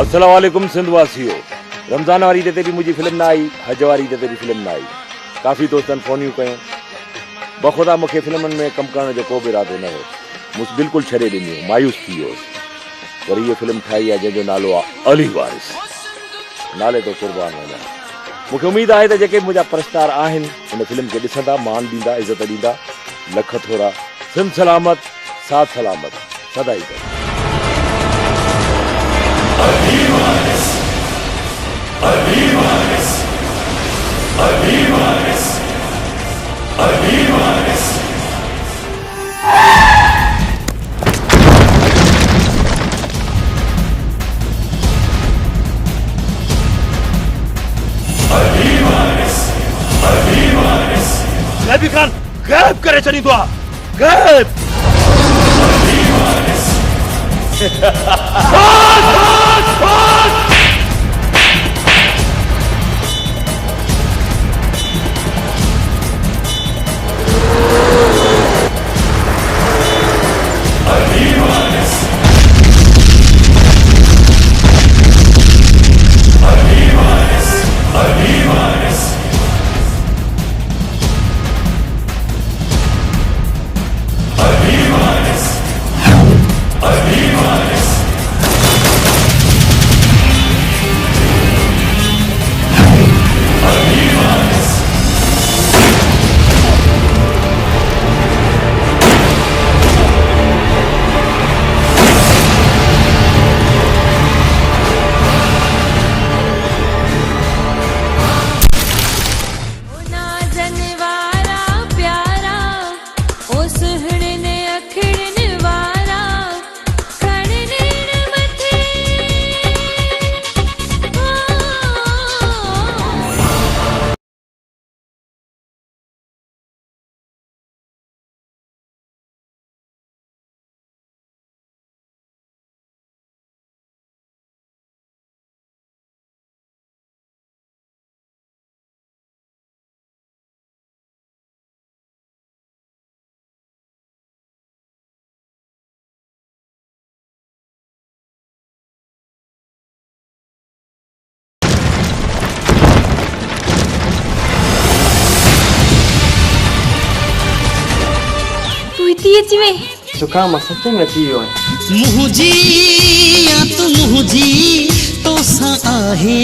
अस्सलाम वालेकुम सिंध वासियों। रमज़ान वारी ते भी मुझी फिल्म ना आई, हज वारी ते भी फिल्म ना आई। काफ़ी दोस्तन फ़ोनियूं कयूं, बख़ुदा मूंखे फिल्मनि में कमु करण जो को बि इरादो न हो। मूं बिल्कुलु छॾे ॾिनी, मायूस थी वियोसि। वरी इहा फिल्म ठाही आहे जंहिंजो नालो आहे अली वारिस। नाले तो क़ुर्बान वञा। मूंखे उमेदु आहे त जेके मुंहिंजा परस्तार आहिनि उन फिल्म खे ॾिसंदा, मान ॾींदा, इज़त ॾींदा। लख थोरा, सिंध सलामत, साथ सलामत, सदाई गॾु। अली वारिस, अली वारिस, अली वारिस, अली वारिस। अली वारिस, अली वारिस। नबी खान गैब करे छॾींदो आहे, गैब। अली वारिस। जुकाम सच में थी वियो आहे। मुंहिंजी या तूं मुंहिंजी तोसां आहे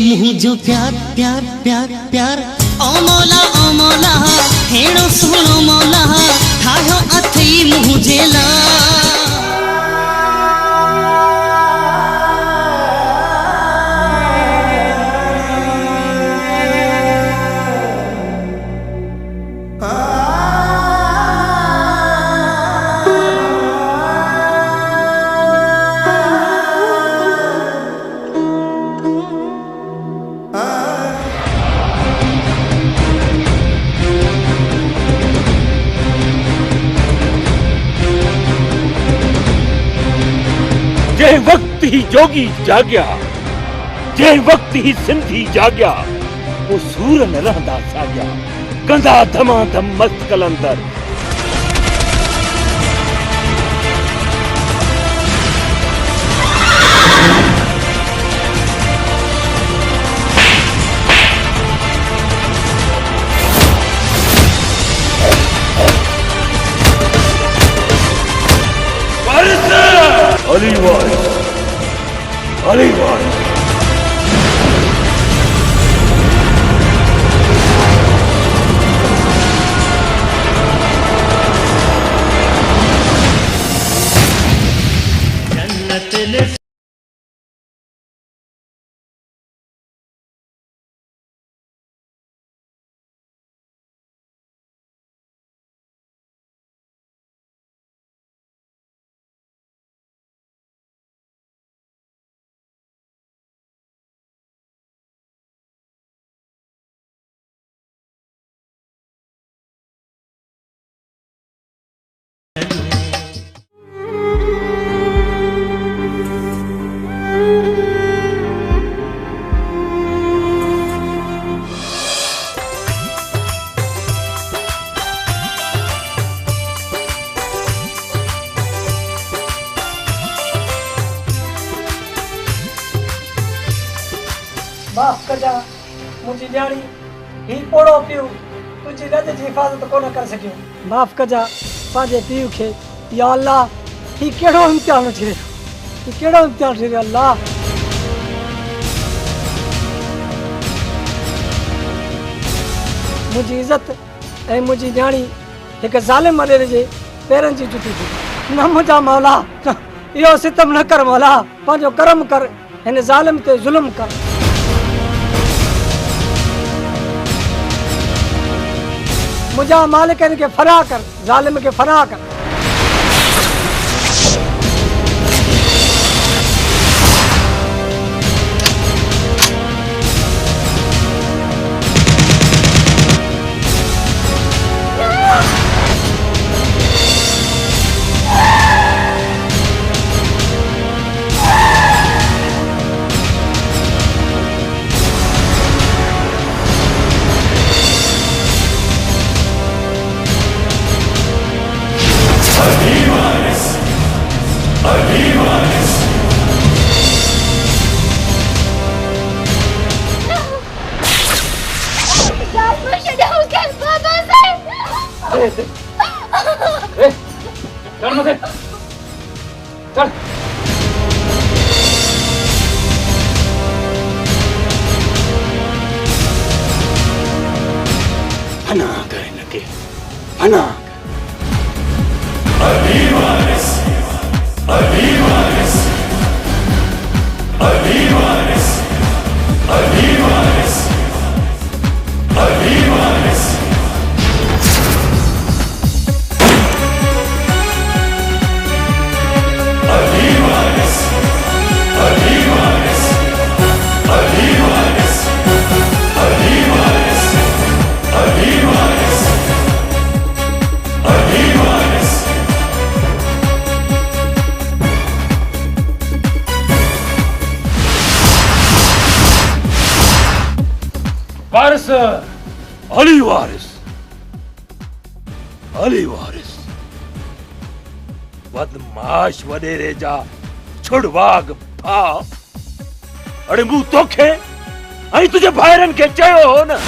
मुंहिंजो प्यार प्यार प्यार प्यार। ओ मौला ओ मौला हेड़ो सुहिणो मौला ठाहियो अथई मुंहिंजे लाइ। जंहिं वक्त ही जोगी जाॻिया, जंहिं वक्त ही सिंधी जाॻिया, वो सूर न रहंदा साॻिया, कंदा धमाधम मस्त कलंदर। अली वारिस, अली वारिस। माफ़ कजा मुझी न्याणी ही पोड़ो पियो तुझी रज जी हिफाज़त कोन कर सकियो माफ़ कजा पांजे पीउ खे या अल्लाह ही केड़ो इम्तिहान थी ही केड़ो इम्तिहान थी अल्लाह मुझी इज्जत ऐं मुझी न्याणी एक ज़ालिम मरेरे जे पेरन जी जुती थी न मुझा मौला इहो सितम न कर मौला पांजो करम कर हिन ज़ालिम ते ज़ुल्म कर मुझा मालिक इनके फना कर ज़ालिम के फना कर चल मथे चल फना कर इनके फना अली वारिस अली वारिस अली वारिस अली वारिस अली वारिस अली वारिस अली वारिस अली वारिस अली वारिस अली वारिस अली वारिस वारिस अली वारिस अली वारिस बदमाश वडेरे जा छुड़वाग भा अरे मूं तोखे ऐं तुझे भाइरनि खे चयो हो न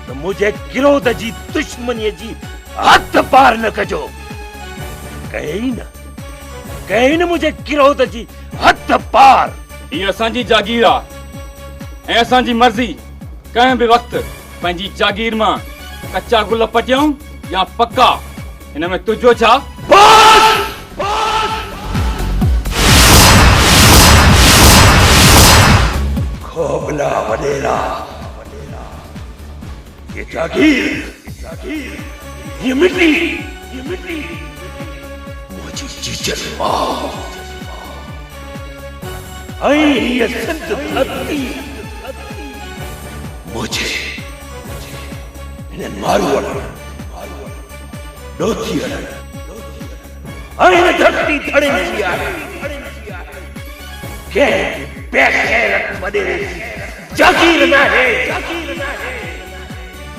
त मुझे गिरोध जी दुश्मनीअ जी हथ पार न कजो कहीं न मुझे गिरोध जी हथ पार ये असांजी जागीर आहे ऐं असांजी मर्ज़ी कंहिं बि वक़्तु पंहिंजी जागीर मां कच्चा गुल पटियूं या पक्का हिन में तुंहिंजो छा खोबला वडेरा ये जागीर ये मिट्टी मुझे चीचर मां ये सिंध धरती मुझे इन्हें मारू डोथी आईने धरती धड़े नहीं आया के बेखैरत वडेरे जागीर ना है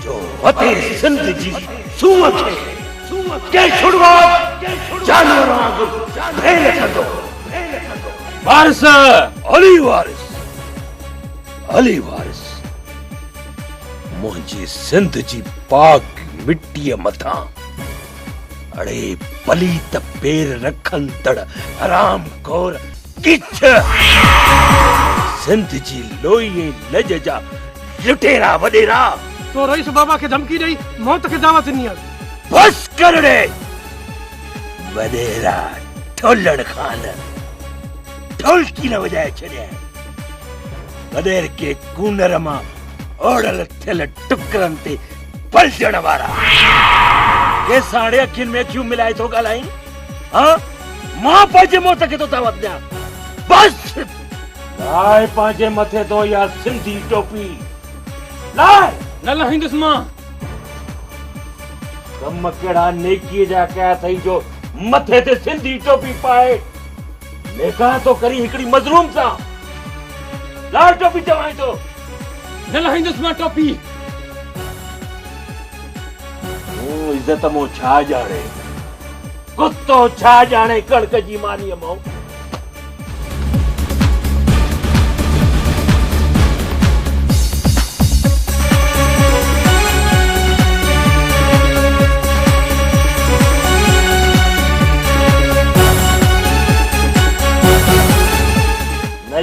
जो वते सिंध जी सूअ खे के छुड़वा जानवर वांगुरु भेल कंदो वारिस अली वारिस मुंहिंजी सिंध जी पाक मिट्टीअ मथां अड़े पलीत पेर रखंदड़ हराम खोर किछ सिंध जी लोई लज जा लुटेरा वडेरा तो रईस बाबा के धमकी ॾेई मौत के दावत ॾिनी आहे बस कर रे वडेरा ठोलण खान ढोलकी न वजाए छॾिया वडेर के कूनर मां ओड़ल थियल टुकरनि ते पलजण वारा के साड़े अखियुनि में अखियूं मिलाए थो ॻाल्हाई हाँ मां पंहिंजे मौत खे थो दावत ॾियां बस लाए पंहिंजे मथे तो यार सिंधी टोपी लाए न लहींदुसि मां कम कहिड़ा नेकीअ जा कया अथई जो मथे ते सिंधी टोपी पाए लेखा तो करी हिकड़ी मजलूम सां लाए टोपी चवाई तो न लहींदुसि मां टोपी इज्जत मो छा जाने कुत्तो छा जाने कणक जी मानीअ मो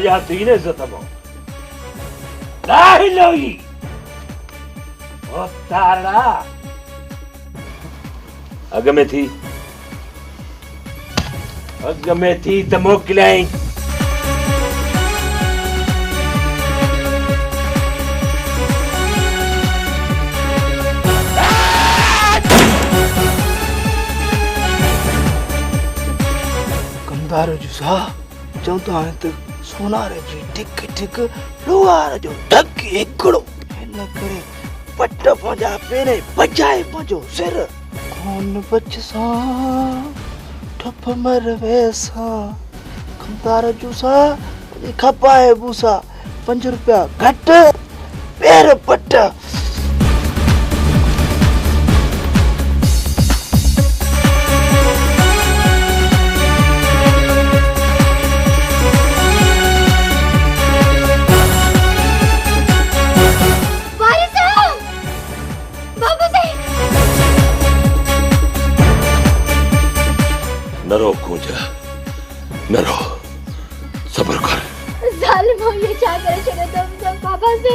या दीन इज्जत मो नाही लोई ओ तारा अग में थी त मोकिलियई कमदार जुसा चवंदो हाणे त सोनारे जी टिक टिक लोहार जो ढक हिकिड़ो हिन करे पट पंहिंजा पेरे बजाए पंहिंजो सिर कोन बचसा ठप मर वैसा कमदार जुसा खपाए बूसा 5 रुपया घट पेर पट नरो कूंजा नरो सबर कर ज़ालिमो ये छा करे छॾियो अथव बाबा से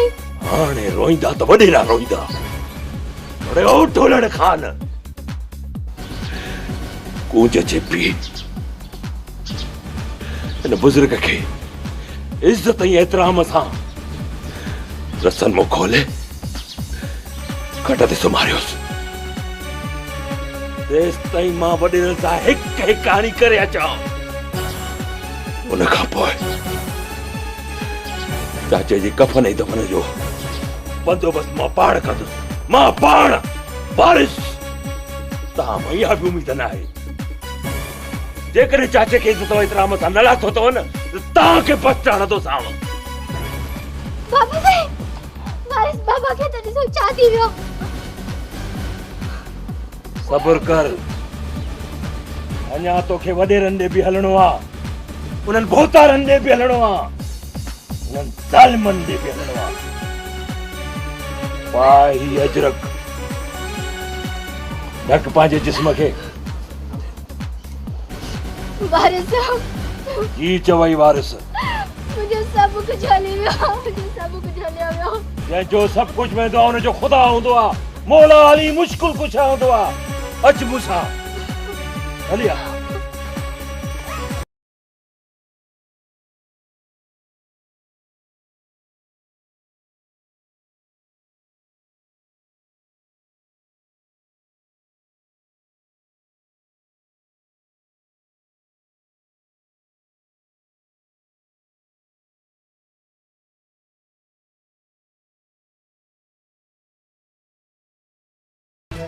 हाणे रोईंदा त वॾेरा रोईंदा अरे ओ ढोलण खान कूंज जे पी हिन बुज़ुर्ग खे इज़त ऐं एतिराम सां रसन मो खोले खट ते सुम्हारियोसि तेस ताईं मां वॾेरनि सां हिक कहाणी करे अचां उन खां पोइ चाचे जी कफन ऐं दफन जो बंदोबस्त मां पाण कंदुसि मां पाण बारिश तव्हां मां इहा बि उमेद न आहे जेकॾहिं चाचे खे इज़त एतिराम सां न लाथो अथव न त तव्हांखे पछाणंदोसांव बाबा से वारिस बाबा खे त ॾिसो छा थी वियो सब्र कर अञा तोखे वॾेरनि ॾे बि हलणो आहे उन्हनि भोतारनि ॾे बि हलणो आहे उन्हनि ज़ालिमनि ॾे बि हलणो आहे पाही अजरक ढक पंहिंजे जिस्म खे वारिस जी चवई वारिस मुझे सब कुछ हली वियो मुझे सब कुछ हली वियो जंहिंजो सभु कुझु वेंदो आहे हुनजो ख़ुदा हूंदो आहे मौला अली मुश्किल कुझु हूंदो आहे अच मूंसां हली आ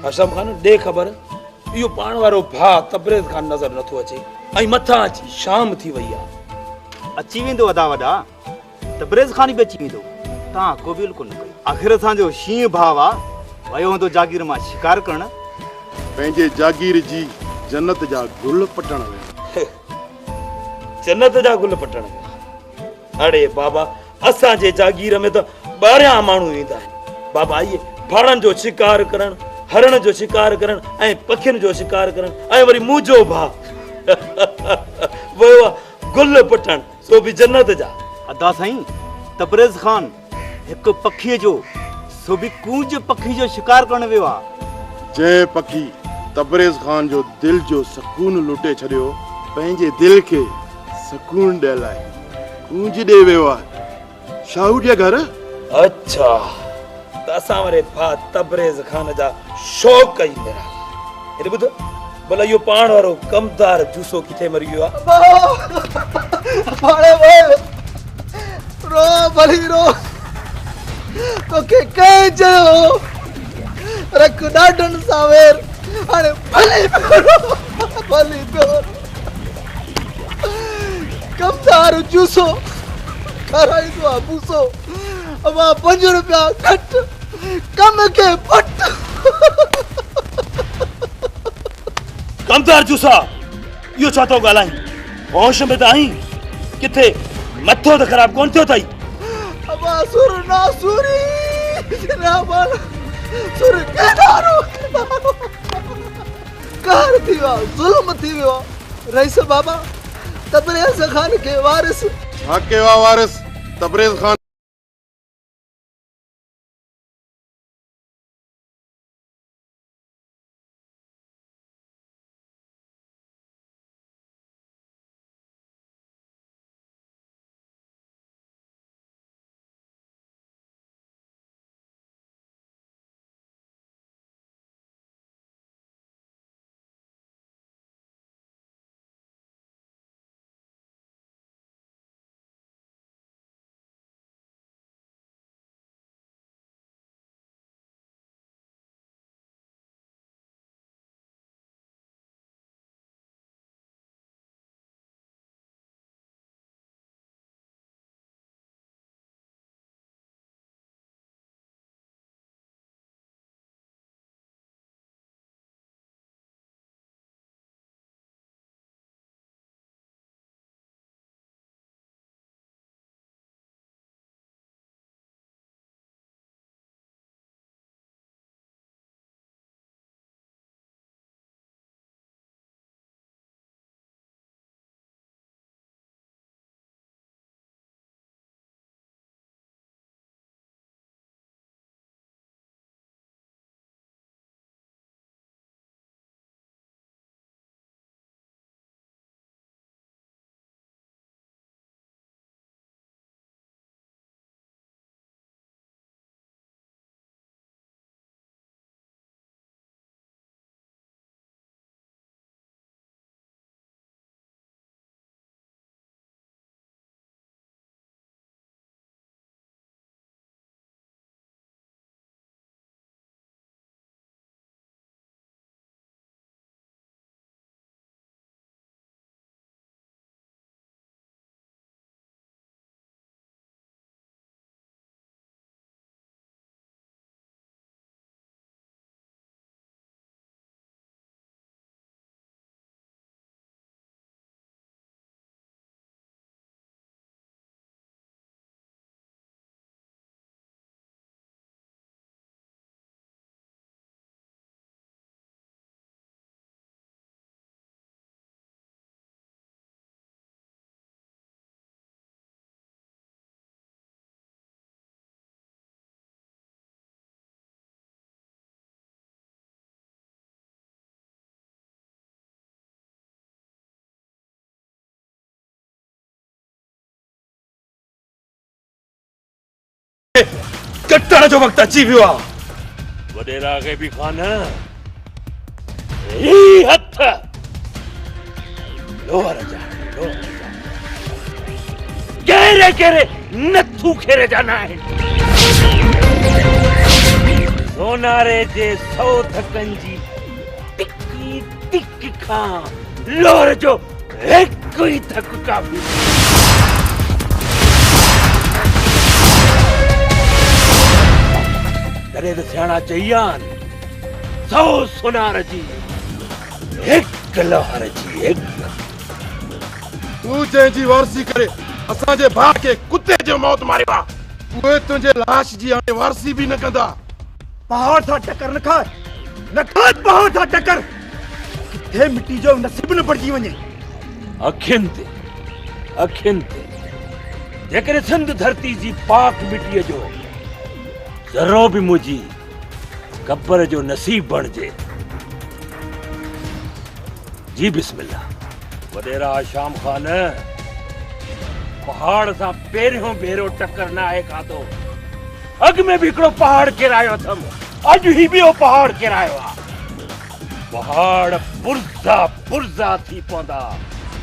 असम खान दे खबर इहो पाण वारो भा तबरेज़ खान नज़र नथो अचे ऐं मथां अची शाम थी वई आहे अची वेंदो अदा वॾा तबरेज़ खान बि अची वेंदो तव्हां को बिल्कुलु न कयो आख़िर असांजो शींहं भाउ आहे वियो हूंदो जागीर मां शिकार करणु पंहिंजे जागीर जी जन्नत जा गुल पटण जन्नत जा गुल पटण अड़े बाबा असांजे जागीर में त 12 माण्हू ईंदा आहिनि बाबा इहे भाड़नि जो शिकार करणु हरण जो शिकार करण ऐं पखियुनि जो शिकार करण ऐं वरी मुंहिंजो भाउ वियो आहे गुल पटण सो बि जन्नत जा अदा साईं तबरेज़ खान हिकु पखीअ जो सो बि कूंज पखी जो शिकार करणु वियो आहे जंहिं पखी तबरेज़ खान जो दिल जो सुकून लुटे छॾियो पंहिंजे दिल खे सुकून ॾियण लाइ कूंज ॾे वियो आहे शाहू जे घर अच्छा त असां वारे भाउ तबरेज़ खान जा शौक़ ई मेरा हेॾे ॿुध भला इहो पाण वारो कमदार जूसो किथे मरी वियो आहे रो भली रो तोखे कंहिं चयो रख ॾाढनि सां वेर हाणे भली पियो कमदार जूसो खाराईंदो आहे बूसो अमा 5 रुपया घट कम के पट कमदार जूसा इहो छा थो ॻाल्हाई होश में त आहीं किथे मथो त ख़राब कोन थियो अथई अमा सुर ना सुरी ना बल सुर केदारो कार थी वियो जुल्म थी वियो रईस बाबा तबरेज़ खान के वारिस हक़ वा वारिस तबरेज़ खान कटण जो वक़्तु अची वियो आहे। वॾेरा खे बि खान ही हथ लोहर जा कहिड़े कहिड़े नथू खेरे जा न आहिनि। सोनारे जे 100 धकनि जी टिकी टिक खां लोहर जो हिकु ई धक काफ़ी। तॾहिं त सियाणा चई आहिनि 100 सोनार जी हिकु लोहर जी हिकु। तू जंहिंजी वारसी करे असांजे भाउ खे कुते जो मौत मारियो आहे उहे तुंहिंजे लाश जी हाणे वारसी बि न कंदा। पहाड़ सां टकर न खाए पहाड़ सां टकर किथे मिट्टी जो नसीब न पड़जी वञे। अखियुनि ते जेकॾहिं सिंध धरती जी पाक मिटीअ जो ज़रो बि मुंहिंजी कब्र जो नसीब बणिजे। जी बिस्मिल्लाह। वॾेरा शाम खान पहाड़ सां पहिरियों भेरो टकर न आहे खाधो। अॻु में बि हिकिड़ो पहाड़ किरायो अथमि, अॼु ही ॿियो पहाड़ किरायो आहे। पहाड़ पुरज़ा पुरज़ा थी पवंदा,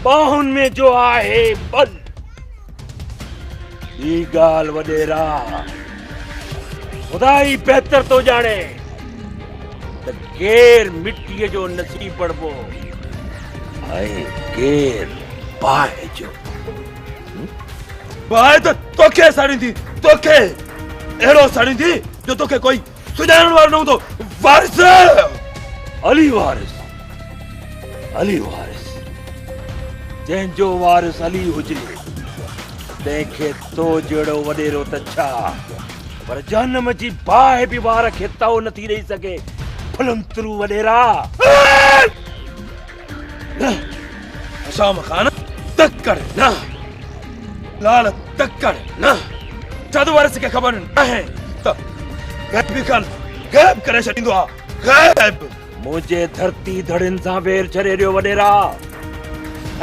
बाहुनि में जो आहे बल। ॿी ॻाल्हि वॾेरा, खुदा ई बहितर तो ॼाणे त केर मिटीअ जो नसीब बणबो ऐं केर बाहि जो। बाहि त तोखे साड़ींदी, तोखे अहिड़ो साड़ींदी जो तोखे कोई सुञाणण वारो न हूंदो। वारिस अली वारिस जंहिंजो वारिस अली हुजे तंहिंखे तो जहिड़ो वॾेरो त छा, पर जहन्नम जी बाहि बि वार खे तओ नथी ॾेई सघे। फुलंतरू वॾेरा। शाम खान तक कर न लाल तक्कड़ न चद वारिस खे ख़बर न आहे त गैबी खान गैब करे छॾींदो आहे गैब मुझे धरती धड़िन सां वेर छॾे ॾियो वॾेरा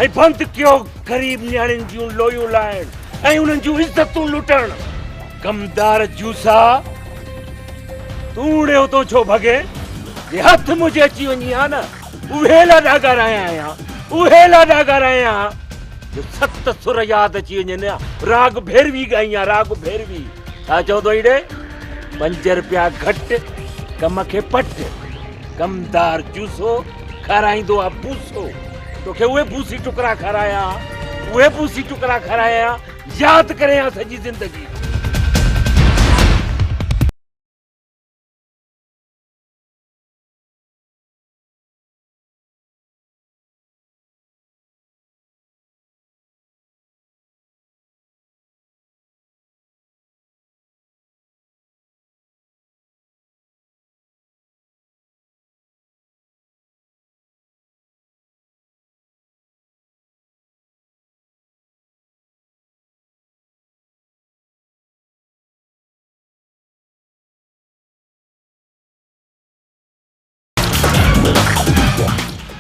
ऐं बंदि कयो ग़रीब न्याणियुनि जूं लोयूं लाइण ऐं उन्हनि जूं इज़तूं लुटण कमदार जूसा तूं उड़ियो तो छो भॻे जे हथ मुंहिंजे अची वञी हा न उहे लाॾा ॻारायां आहियां उहे लाॾा ॻारायां जो 7 सुर यादि अची वञनि राग भैरवी ॻाईं राग भैरवी छा चवंदो ईड़े 5 रुपया घटि कम खे पट कमदार जूसो खाराईंदो आहे बूसो तोखे उहे बूसी टुकड़ा खाराया उहे बूसी टुकड़ा खाराया यादि करे सॼी ज़िंदगी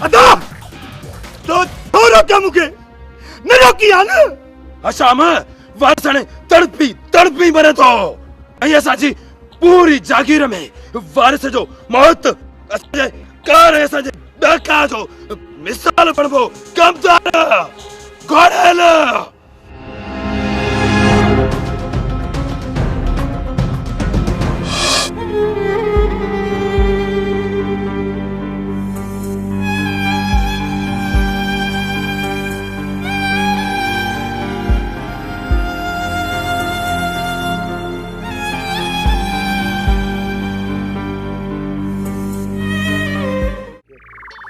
अदा तो रोका मूंखे न रोकी आहे न असाम वासण तड़पी मरे थो ऐं असांजी पूरी जागीर में वारिस जो मौत असांजे कार असांजे ॾका जो मिसाल बणबो कमदार घोड़ेल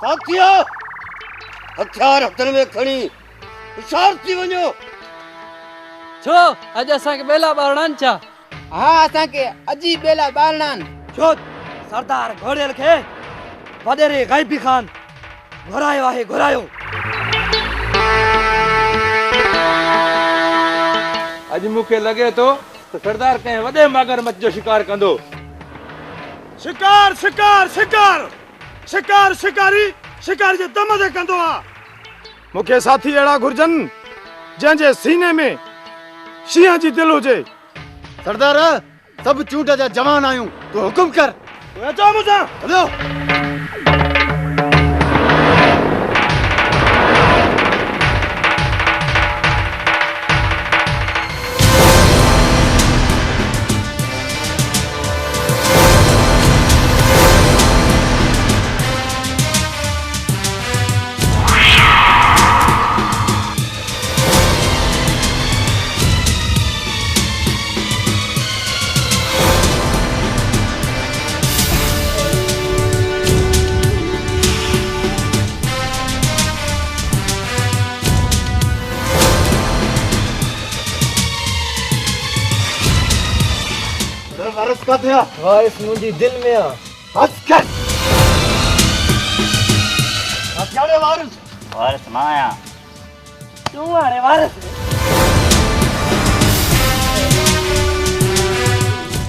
साथियो हथियार हथन में खणी होशियार थी वञो छो अॼु असांखे बेला ॿारणानि छा हा असांखे अजी बेला ॿारणानि छो सरदार घोड़ेल खे वॾेरे ग़ैबी खान घुरायो आहे घुरायो अॼु मूंखे लॻे थो त सरदार कंहिं वॾे मगरमच्छ जो शिकार कंदो शिकार शिकार शिकार शिकार शिकारी जे दम ते कंदो आहे मूंखे साथी अहिड़ा घुर्जनि जंहिंजे सीने में शींहं जी दिलि हुजे सरदार सभु चूंड जा जवान आहियूं तूं हुकुम कर अचो मूंसां हलो वारिस का थिया वारिस मुंहिंजी दिलि में आहे बस कर हथियारे वारिस वारिस मां आहियां तूं हाणे वारिस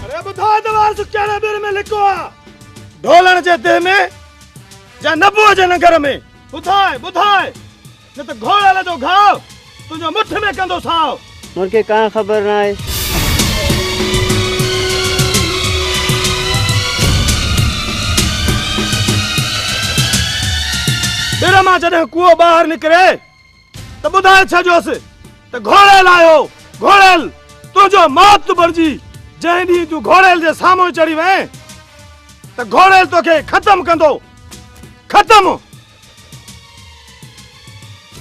अरे ॿुधाए त वारिस कहिड़े बेर में लिखो आहे ढोलण जे देह में या नबूअ जे नगर में ॿुधाए न त घोड़े जो घाव तुंहिंजो मुठ में कंदो साव मूंखे का ख़बर न आहे बेरा मां जॾहिं कुओ ॿाहिरि निकिरे त ॿुधाए छॾियोसि त घोड़ेल आयो घोड़ेल तुंहिंजो मौत बणिजी जंहिं ॾींहुं तूं घोड़ेल जे साम्हूं चढ़ी वएं त घोड़ेल तोखे ख़तम कंदो ख़तम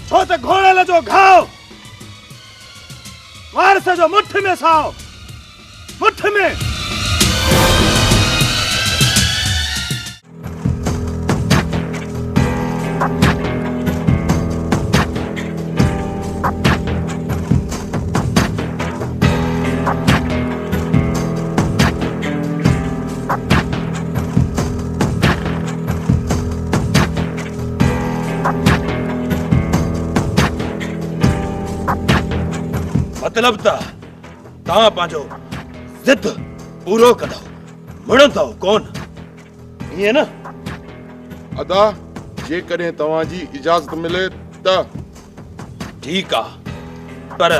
छो त घोड़ेल जो घाव वारिस जो मुठ में साओ मुठ में मतलब त तव्हां पंहिंजो ज़िद पूरो कंदव, मुड़ंदव कोन, ईअं न? अदा जेकॾहिं तव्हांजी इजाज़त मिले त। ठीकु आहे, पर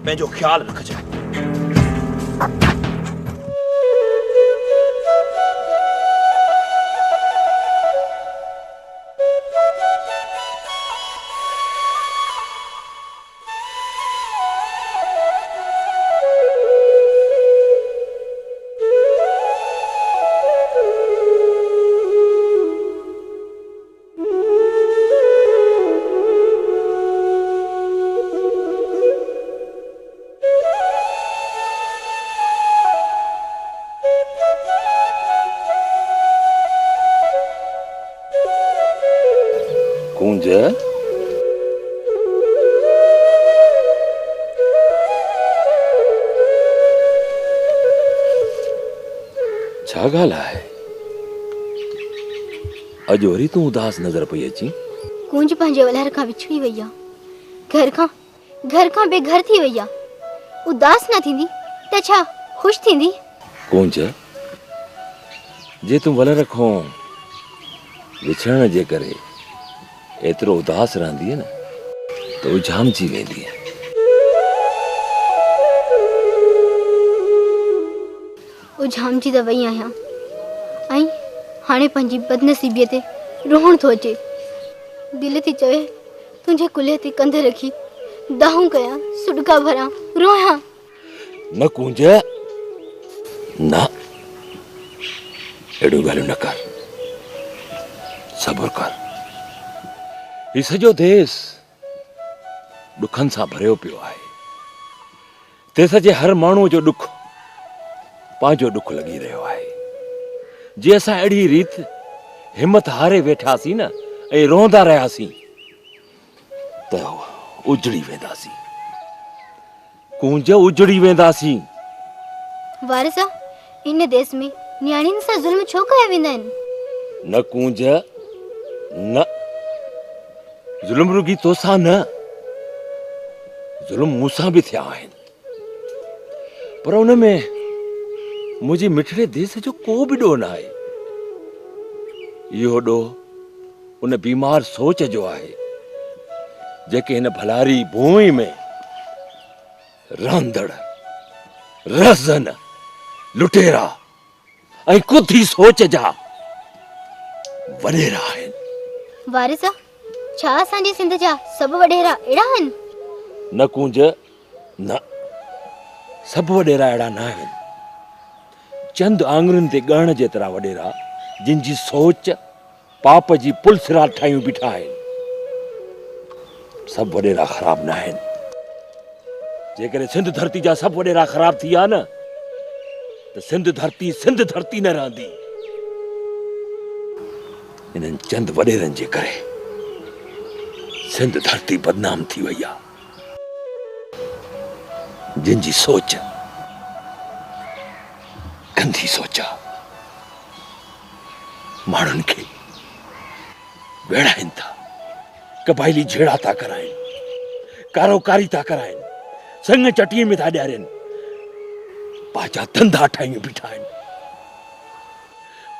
पंहिंजो ख़्यालु रखिजो। कूंज छा ॻाल्हि आहे? अॼु वरी तूं उदास नज़र पई अची। कूंज पंहिंजे वलहर खां विछड़ी वई आहे, घर खां बेघर थी वई आहे। उदास न थींदी त छा ख़ुशि थींदी? कूंज जे तूं वलहर खां विछड़ण जे करे एतिरो उदास रहंदी न त उजामजी वेंदी। उजामजी त वई आहियां ऐं हाणे पंहिंजी बदनसीबीअ ते रोहण थो अचे। दिलि थी चवे तुंहिंजे कुल्हे ते कंध रखी दाहूं कयां, सुॾका भरां, रोयां। न कूंज न, अहिड़ियूं ॻाल्हियूं न कर, सब्र कर। ही सॼो देश ॾुखनि सां भरियो पियो आहे। तेस जे हर माण्हूअ जो ॾुख पंहिंजो ॾुख लॻी रहियो आहे। जे असां अहिड़ी रीति हिमत हारे वेठासीं न ऐं रोंदा रहियासीं त उजड़ी वेंदासीं, कूंज उजड़ी वेंदासीं। वारिस, इन देश में न्याणियुनि सां ज़ुल्म छो कया वेंदा आहिनि? न कूंज न, ज़ुल्म रुगी तोसां न, ज़ुल्म मूंसां बि थिया आहिनि, पर उन में मुंहिंजे मिठड़े देश जो को बि ॾोह न आहे। इहो ॾोह उन बीमार सोच जो आहे जेके हिन भलारी भूमि में रहंदड़ रहज़न, लुटेरा ऐं कुथी सोच जा वॾेरा आहिनि। वारिस, छा असांजे सिंध जा सभु वॾेरा अहिड़ा आहिनि? न कूंज न, सभु वॾेरा अहिड़ा न आहिनि। चंद आङुरियुनि ते ॻणण जेतिरा वॾेरा जिन जी सोच पाप जी पुलसिरा ठाहियूं बीठा आहिनि। सभु वॾेरा ख़राब न आहिनि। जेकॾहिं सिंध धरती जा सभु वॾेरा ख़राब थी विया न त सिंध धरती न रहंदी। इन्हनि चंद वॾेरनि जे करे सिंध धरती बदनाम थी वई आहे, जिन जी सोच गंदी सोच आहे। माण्हुनि खे वेड़ाइनि था, कबाइली झेड़ा था कराइनि, कारोकारी था कराइनि, संग चटीअ में था ॾियारनि, पंहिंजा धंधा ठाहियूं बीठा आहिनि,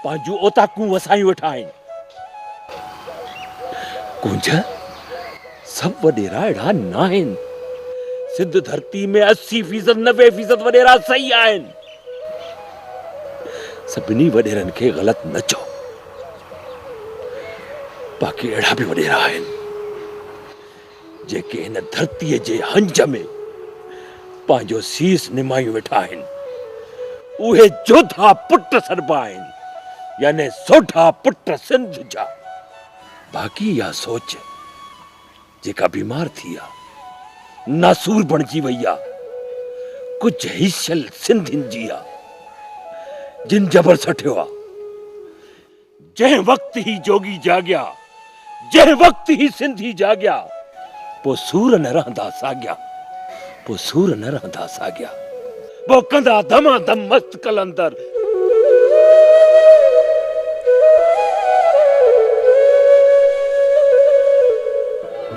पंहिंजूं ओताकूं वसायूं वेठा आहिनि। कूंज सभु वॾेरा अहिड़ा न आहिनि। सिंध धरती में 80% 90% वॾेरा सही आहिनि। सभिनी वॾेरनि खे ग़लति न चओ, बाक़ी अहिड़ा बि वॾेरा आहिनि जेके हिन धरतीअ जे हंज में पंहिंजो सीस निमायूं वेठा आहिनि। उहे जोधा पुट सरबा आहिनि, यानी सोढा पुट सिंध जा। बाक़ी इहा सोच जेका बीमार थी आहे, नासूर बणिजी वई आहे, कुझु हिसल सिंधियुनि जी आहे, जिन जबर सटियो आहे। जंहिं वक़्तु ही जोगी जाॻिया, जंहिं वक़्तु ही सिंधी जाॻिया, पोइ सूर न रहंदा साॻिया, पोइ सूर न रहंदा साॻिया, पोइ कंदा धमाधम मस्त कलंदर।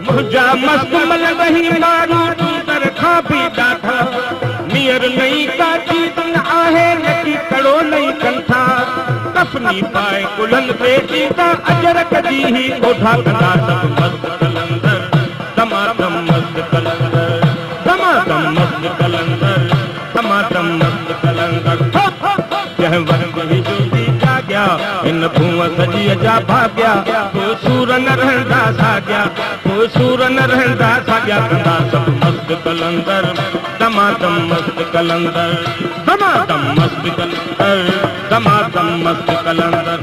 मुझा मस्त मल वही मारू तू दर खां बि ॾाढा कफनी पाए कुलन पे ईंदा अजर कदी ही ओढ़ा कंदा सब मस्त कलंदर दमादम मस्त कलंदर दमादम मस्त कलंदर दमादम मस्त कलंदर जह वक्त ही जोगी जाग्या इन भूआ सजी जा भाग्या को सूर न रहंदा साग्या को सूर न रहंदा साग्या कंदा सब मस्त कलंदर दमादम मस्त कलंदर दमादम मस्त कलंदर दमादम मस्त कलंदर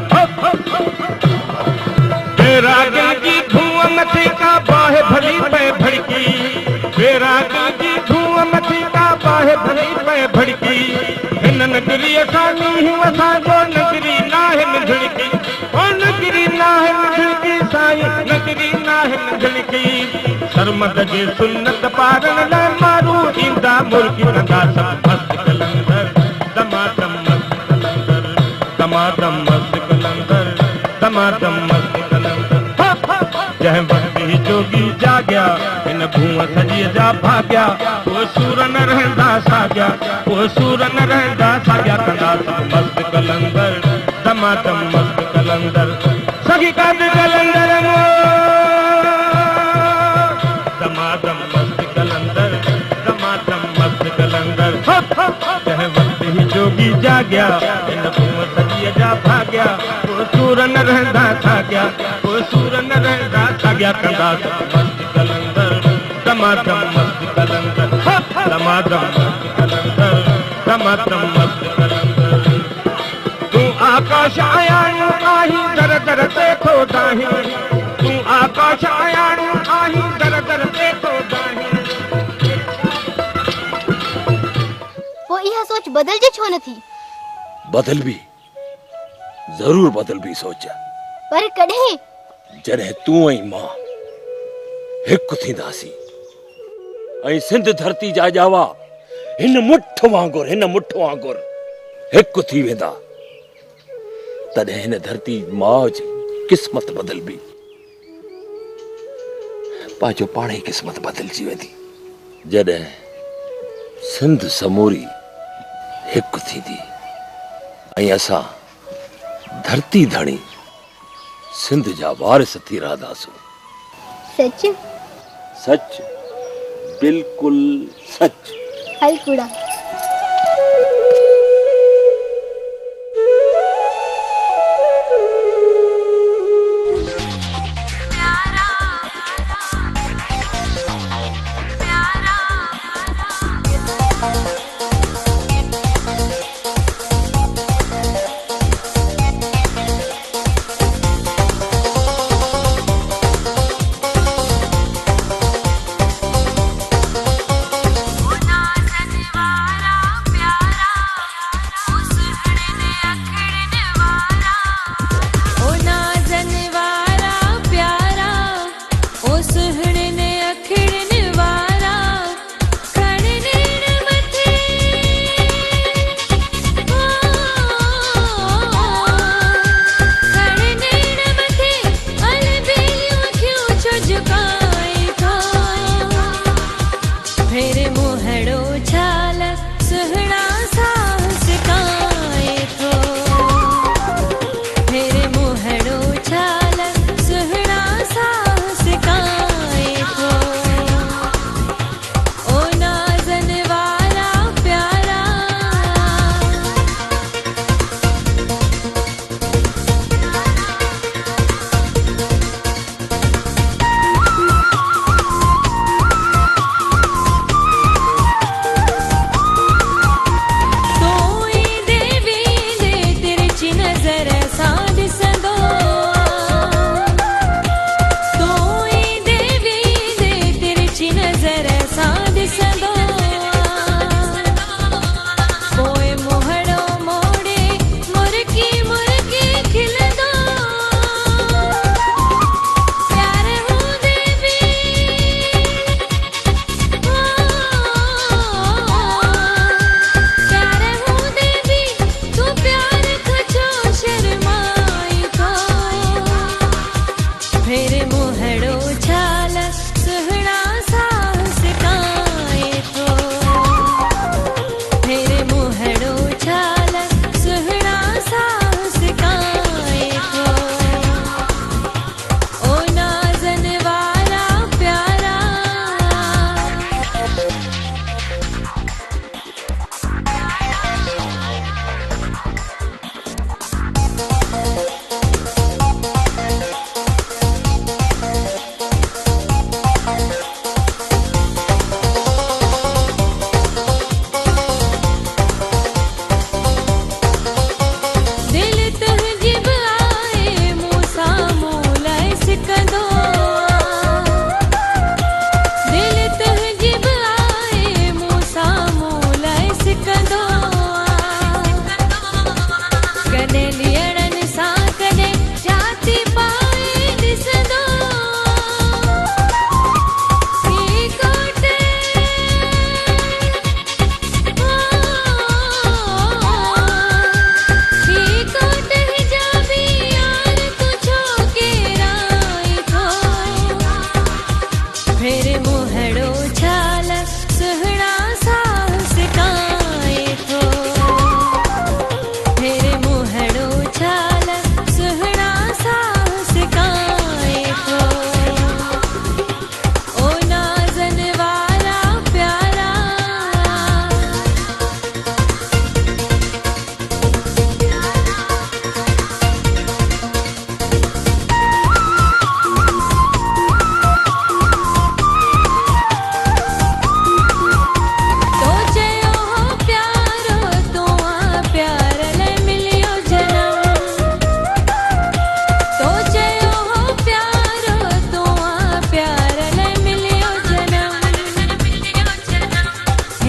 तेरा दिल की धुआं मथे का बाहे भली पे भड़की तेरा दिल की धुआं मथे का बाहे भली पे भड़की इन नगरी असानी हूँ असा जो नगरी ना है मिझड़की ओ नगरी ना है मिझड़की साई नगरी ना है मिझड़की सरमद जे सुन्नत पारन लाइ मारू ईंदा मुर्गी कंदा सब मस्त कलंदर दमादम मस्त कलंदर दमादम मस्त कलंदर दमादम मस्त कलंदर जह वक्त ही जोगी जाग्या इन भूआ सजी जा भाग्या वो सूर न रहंदा साग्या वो सूर न रहंदा साग्या कंदा सब मस्त कलंदर दमादम मस्त कलंदर सगी काद कलंदर दमादम मस्त कलंदर दमादम मस्त कलंदर जह वक्त ही जोगी जाग्या इन भूआ सजी जा भाग्या वो सूर न रहंदा साग्या वो सूर न रहंदा साग्या कंदा सब मस्त कलंदर दमादम मस्त कलंदर दमादम मस्त कलंदर दमादम मस्त कलंदर तू आकाश आयाणु आही दर दर ते थो दाही तू आकाश आयाणु आही दर दर ते थो दाही वो इहा सोच बदल जे छो नथी बदल भी जरूर बदल भी सोचा पर कॾहिं जॾहिं तूं ऐं मां हिकु थींदासीं ऐं सिंध धरती जा ॼावा हिन मुठ वांगुरु हिकु थी वेंदा तॾहिं हिन धरती माउ जी क़िस्मत बदलबी पंहिंजो पाण ई क़िस्मत बदलजी वेंदी जॾहिं सिंध समूरी हिकु थींदी ऐं असां धरती धणी सिंध जा वारिस थी रहंदासूं सच सच बिल्कुल सच हल कूड़ा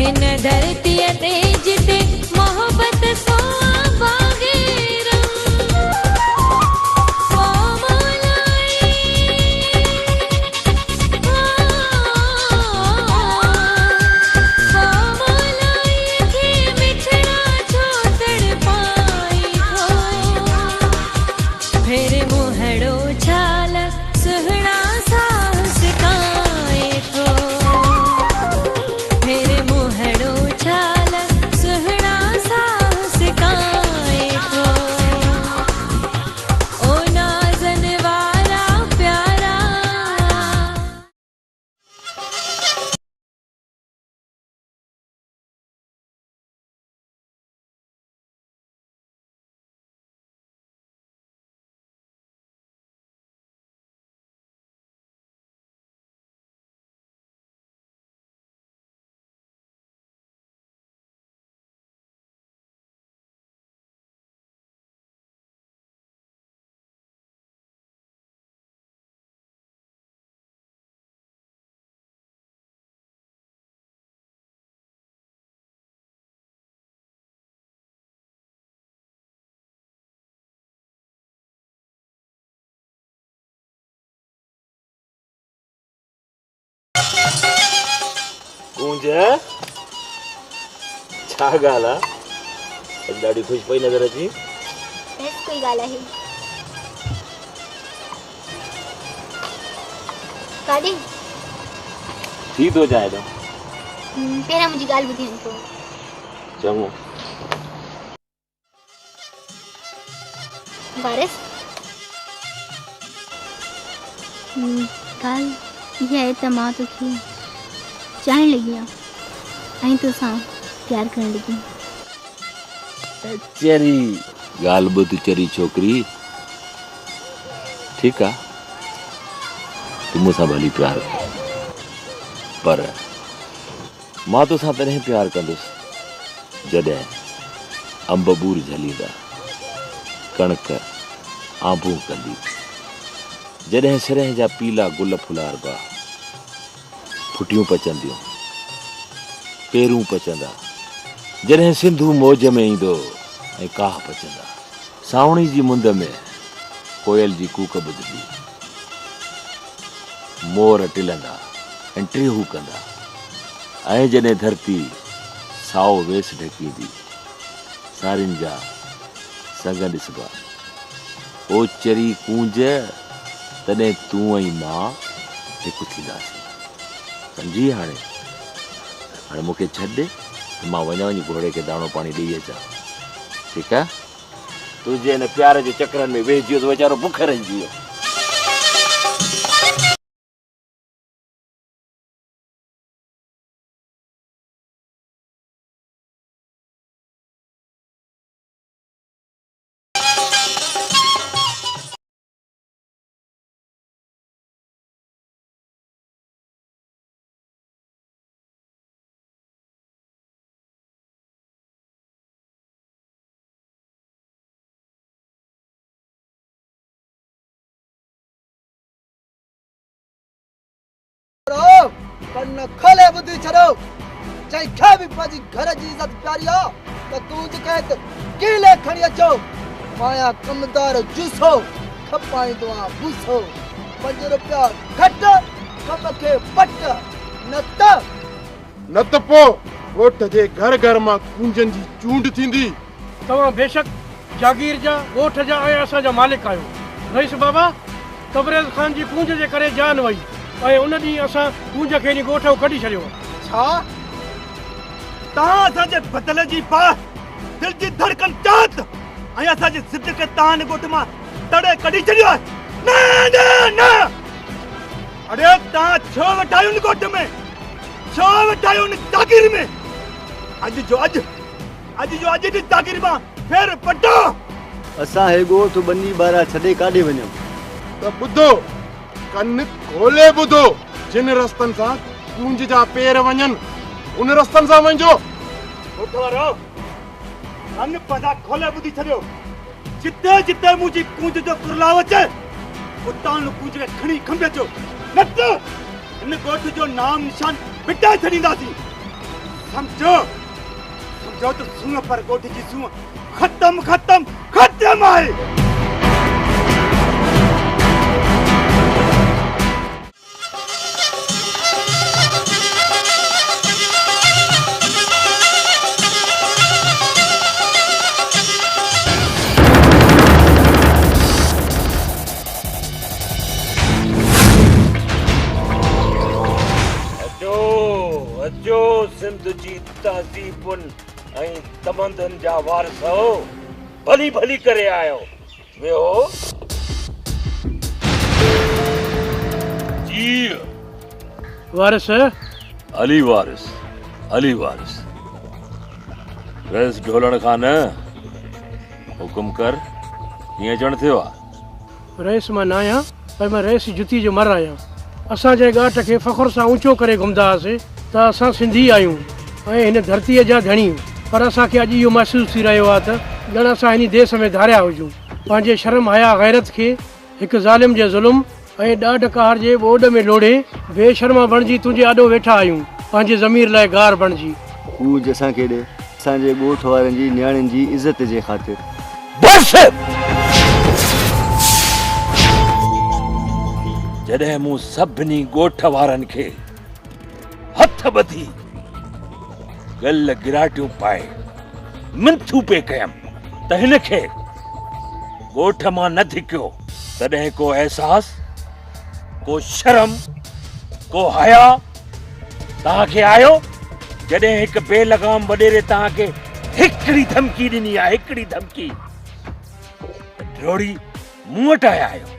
हिन धरतीअ ते जिते मोहब्बत सो बाग़ेरम सो मौलाई सो मौलाई खे मिठड़ा छो तड़पाई थो फिर मुहड़ो छाल सुहणा साहस काए थो फिर मुहड़ो छाल सुहणा साहस काए थो ओ नाज़न वारा प्यारा कूंज छा ॻाल्हि आहे अॼु ॾाढी ख़ुशि पई नज़र अची बस कोई ॻाल्हि आहे काॾे थी थो जाए तो पहिरियां मुंहिंजी ॻाल्हि ॿुधी वञो चङो वारिस ॻाल्हि इहा आहे त मां तोखे चाहण लॻी आहियां ऐं तोसां प्यार करण लॻी चरी ॻाल्हि ॿुध चरी छोकिरी ठीकु आहे तूं मूंसां भली प्यार कर पर मां तोसां तॾहिं प्यार कंदुसि जॾहिं अंब बूर झलींदा कणक आबूं कंदी जॾहिं सिरह जा पीला गुल फुलारबा फुटियूं पचंदियूं पेरूं पचंदा जॾहिं सिंधू मौज में ईंदो ऐं काह पचंदा सावणी जी मुंद में कोयल जी कूक ॿुधंदी मोर टिलंदा ऐं टेहू कंदा ऐं जॾहिं धरती साओ वेस ढकींदी सारियुनि जा संग ॾिसबा ओ चरी कूंज तॾहिं तूं ऐं मां हिकु थींदासीं समझी हाणे मूंखे छॾ त मां वञा वञी घोड़े खे दाणो पाणी ॾेई अचां ठीकु आहे तुंहिंजे हिन प्यार जे चकरनि में वेहिजी वियो त वीचारो बुख रहिजी वियो कन्न खोले ॿुधी छॾो जंहिंखे बि पंहिंजी घर जी इज़त प्यारी आहे त तूं जेके कीले खणी अचो माया कमदार जूसो खपाईंदो आहे भूसो ₹5 घटि कम खे पट न त पोइ ॻोठ जे घर घर मां कूंजनि जी चूंड थींदी तव्हां बेशक जागीर जा ॻोठ जा ऐं असांजा मालिक आहियो रईस बाबा तबरेज़ ख़ान जी कूंज जे करे जान वई ऐं उन ॾींहुं असां कूंज खे इन ॻोठ कढी छॾियो छा तव्हां असांजे बदल जी बाह दिल जी धड़कन चाहत ऐं असांजे ज़िद खे तव्हां ॻोठ मां तड़े कढी छॾियो आहे न न न अरे तव्हां छो वेठा आहियो ॻोठ में छो वेठा आहियो जागीर में अॼु जो अॼु जी जागीर मां फेर पटो असां हे ॻोठ बनी ॿारा छॾे काॾे वञूं त ॿुधो कन खोले ॿुधो जिन रस्तनि सां कूंज जा पेर वञनि उन रस्तनि सां वञिजो कन पदा खोले ॿुधी छॾियो जिते जिते मुंहिंजी कूंज जो कुरलाव अचे उतां कूंज खे खणी खंभे अचो न त हिन ॻोठ जो नाम निशान मिटाए छॾींदासीं समझो समझो तो सूंह पर गोठ जी सूंह खत्म खत्म खत्म आहे अचो सिंध जी तहज़ीबुन ऐं तमंदन जा वारिस हो भली भली करे आयो वेहो जी वारिस अली वारिस रईस ढोलण खान हुकुम कर कीअं अचणु थियो आहे रईस मां न आहियां पर मां रईस जुती जो मर आहियां असांजे ॻाट खे फ़ख़ुर सां ऊचो करे घुमंदा हुआसीं त असां सिंधी आहियूं ऐं हिन धरतीअ जा धणी पर असांखे अॼु इहो महसूसु थी रहियो आहे त ॼण असां हिन देश में धारिया हुजूं पंहिंजे शर्म हया गैरत खे हिकु ज़ालिम जे ज़ुल्म ऐं ॾाढ कहर जे ॿोॾ में लोड़े बेशर्मा बणिजी तुंहिंजे आॾो वेठा आहियूं पंहिंजे ज़मीर लाइ गार बणिजी कूज असांखे ॾे असांजे ॻोठ वारनि जी नियाणियुनि जी इज़त जे ख़ातिर जॾहिं मूं सभिनी ॻोठ वारनि खे हथ ॿधी गल गिराटियूं पाए मिंथू पे कयमि त हिनखे ॻोठ मां न धिकियो तॾहिं को एहसास को शर्म को हया तव्हांखे आयो जॾहिं हिकु बेलगाम वॾेरे तव्हांखे हिकिड़ी धमकी ॾिनी आहे हिकिड़ी धमकी ड्रोड़ी मूं वटि आया आहियो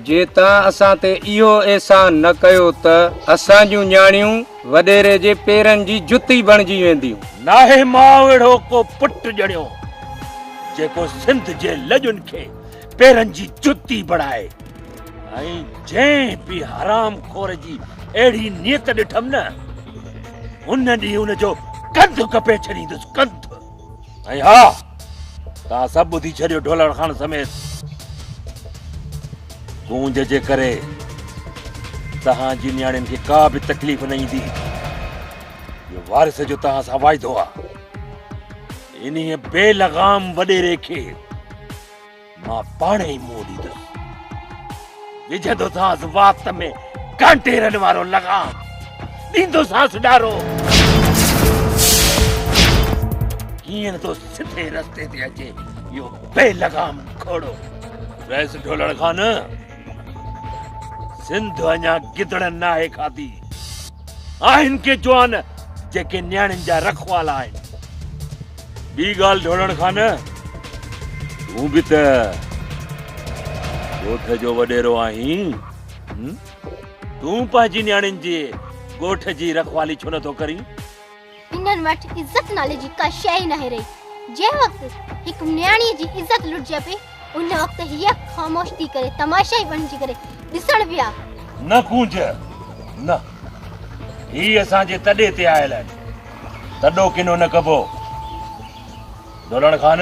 जे तव्हां असां ते इहो एहसान न कयो त असांजूं न्याणियूं वॾेरे जे पेरनि जी जुती बणिजी वेंदियूं नाहे मां अहिड़ो को पुट ॼणियो जेको सिंध जे लॼुनि खे पेरनि जी जुती बणाए ऐं जंहिं बि हराम खोर जी अहिड़ी नियत ॾिठमि न उन ॾींहुं उनजो कंधु कपे छॾींदुसि कंधु ऐं हा तव्हां सभु ॿुधी छॾियो ढोलण खान समेत गूंज जे करे तव्हांजी नियाणियुनि खे का बि तकलीफ़ न ईंदी इहो वारिस जो तव्हां सां वाइदो आहे इन्हीअ बेलगाम वॾेरे खे मां पाणे ई मुंहुं ॾींदुसि विझंदो सांस वात में कांटेरनि वारो लगाम ॾींदो सांस ॾारो कीअं तो सिधे रस्ते ते अचे इहो बेलगाम घोड़ो रईस ढोलण खान सिंध अञा गिदड़नि नाहे खाधी आहिनि के जवान जेके न्याणियुनि जा रखवाला आहिनि ॿी ॻाल्हि ढोलण खान तूं बि त ॻोठ जो वॾेरो आहीं तूं पंहिंजी न्याणियुनि जे ॻोठ जी रखवाली छो नथो करीं इन्हनि वटि इज़त नाले जी का शइ नाहे रही जंहिं वक़्तु हिकु न्याणीअ जी इज़त लुटिजे पई उन वक़्तु हीअ ख़ामोश थी करे तमाशाई बणिजी करे ॾिसण पिया न गूंज न ही असांजे तॾे ते आयल आहिनि तॾो किनो न कबो ढोलण खान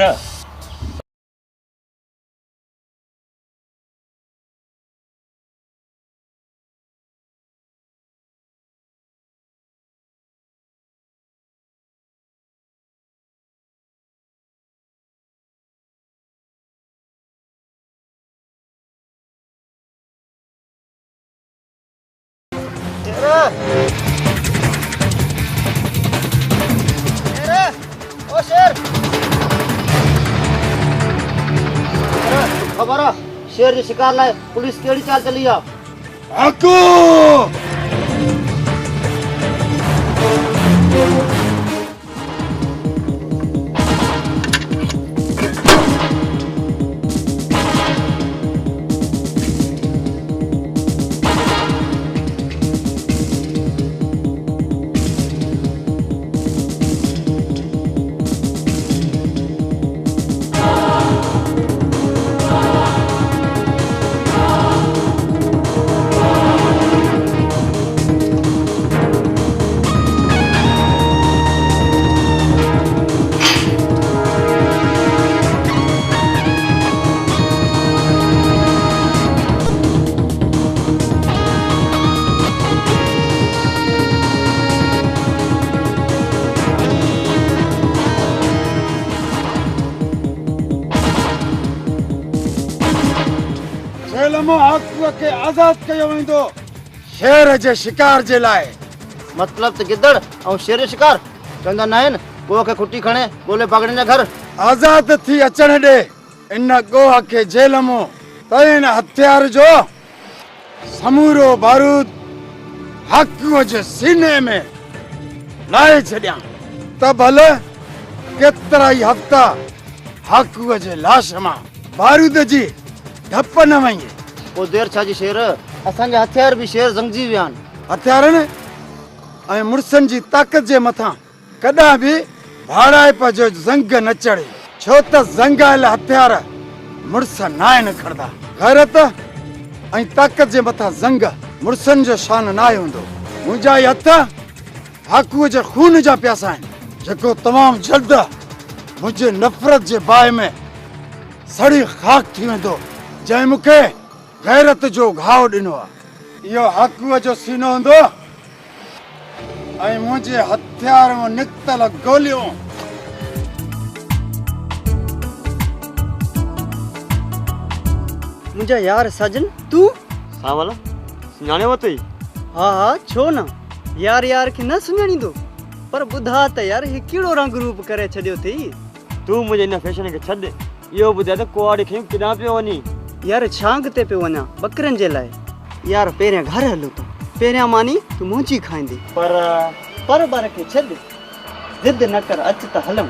ओ शेर खबर शेर जे शिकार लाइ पुलिस केड़ी चाल चली आ आको लमो हाकूअ खे आज़ाद कयो वेंदो शेर जे शिकार जे लाइ। मतलब त गिदड़ ऐं शेर शिकार चवंदा न आहिनि गोह खे खुटी खणे ॻोल्हे भागड़े जा घर। आज़ाद थी अचण ॾे इन गोह खे जेल मां त इन हथियार जो समूरो बारूद हाकूअ जे सीने में लाए छॾियां त भले केतिरा ई हफ़्ता हाकूअ जे लाश मां बारूद जी ढप न वञे। पोइ देर छा जी शेर, असांजा हथियार बि शेर ज़ंगजी विया आहिनि। हथियारनि ऐं मुड़सनि जी ताक़त जे मथां कॾहिं बि भाड़ाइप जो ज़ंग न चढ़े, छो त ज़ंग आयल हथियार मुड़स न आहिनि खणंदा। गैरत ऐं ताक़त जे मथां ज़ंग मुड़सनि जो शान न आहे हूंदो। मुंहिंजा ई हथ हाकूअ जे खून जा प्यासा आहिनि जेको तमामु जल्द मुंहिंजे नफ़रत जे बाहि में सड़ी खाक थी वेंदो जंहिं मूंखे गैरत जो घाव ॾिनो आहे। इहो हाकूअ जो सीनो हूंदो ऐं मुंहिंजे हथियार मां निकितल गोलियूं मुंहिंजा यार साजन तूं हा वाला सुञाणे वरितई? हा हा छो न, यार यार खे न सुञाणींदो, पर ॿुधा त यार ही कहिड़ो रंग रूप करे छॾियो अथई। तूं मुंहिंजे हिन फैशन खे छॾ, इहो ॿुधाए त कुआड़ी खे किॾां पियो वञी? यार छांग ते पियो वञा बकरनि जे लाइ। यार पहिरियां घर हलो त पहिरियां मानी तूं मुंहिंजी खाईंदी, पर बार खे छॾ, ज़िद न कर, अच त हलूं।